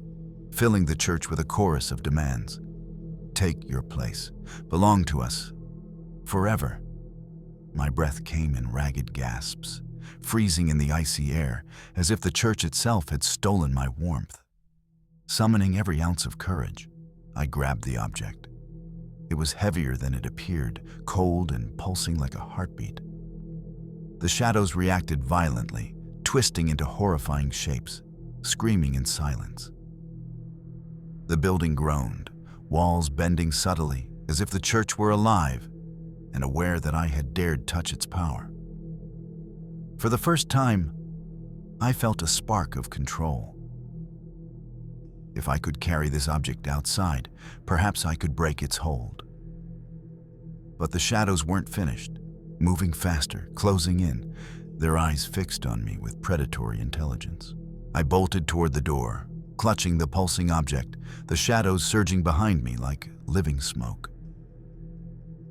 filling the church with a chorus of demands. Take your place, belong to us, forever. My breath came in ragged gasps, freezing in the icy air, as if the church itself had stolen my warmth. Summoning every ounce of courage, I grabbed the object. It was heavier than it appeared, cold and pulsing like a heartbeat. The shadows reacted violently, twisting into horrifying shapes, screaming in silence. The building groaned, walls bending subtly as if the church were alive and aware that I had dared touch its power. For the first time, I felt a spark of control. If I could carry this object outside, perhaps I could break its hold. But the shadows weren't finished, moving faster, closing in, their eyes fixed on me with predatory intelligence. I bolted toward the door, clutching the pulsing object, the shadows surging behind me like living smoke.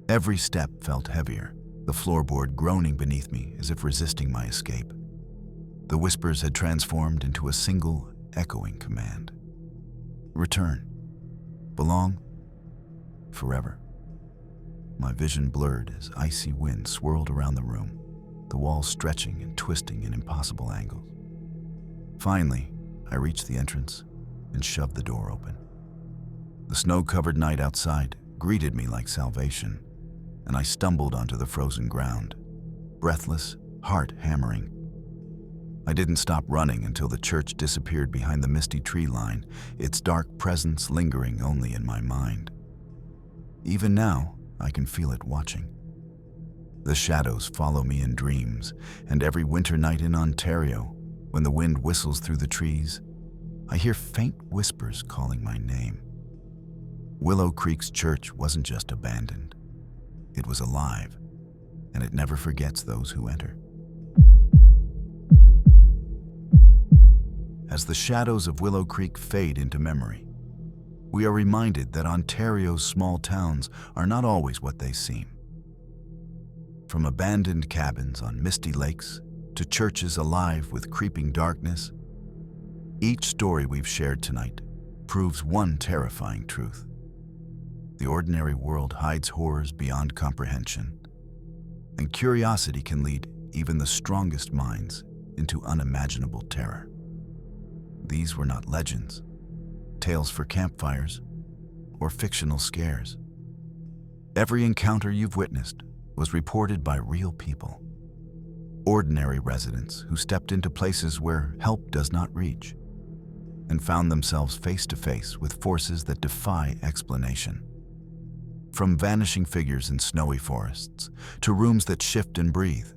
Every step felt heavier, the floorboard groaning beneath me as if resisting my escape. The whispers had transformed into a single, echoing command. Return. Belong. Forever. My vision blurred as icy wind swirled around the room, the walls stretching and twisting in impossible angles. Finally, I reached the entrance and shoved the door open. The snow-covered night outside greeted me like salvation, and I stumbled onto the frozen ground, breathless, heart hammering. I didn't stop running until the church disappeared behind the misty tree line, its dark presence lingering only in my mind. Even now, I can feel it watching. The shadows follow me in dreams, and every winter night in Ontario, when the wind whistles through the trees, I hear faint whispers calling my name. Willow Creek's church wasn't just abandoned. It was alive, and it never forgets those who enter. As the shadows of Willow Creek fade into memory, we are reminded that Ontario's small towns are not always what they seem. From abandoned cabins on misty lakes to churches alive with creeping darkness, each story we've shared tonight proves one terrifying truth. The ordinary world hides horrors beyond comprehension, and curiosity can lead even the strongest minds into unimaginable terror. These were not legends, tales for campfires, or fictional scares. Every encounter you've witnessed was reported by real people, ordinary residents who stepped into places where help does not reach and found themselves face to face with forces that defy explanation. From vanishing figures in snowy forests to rooms that shift and breathe,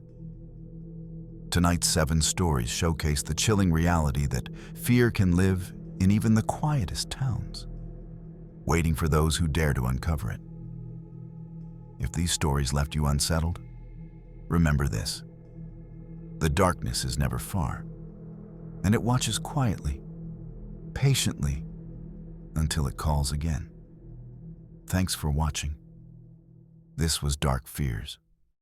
tonight's 7 stories showcase the chilling reality that fear can live in even the quietest towns, waiting for those who dare to uncover it. If these stories left you unsettled, remember this: the darkness is never far, and it watches quietly, patiently, until it calls again. Thanks for watching. This was Dark Fears.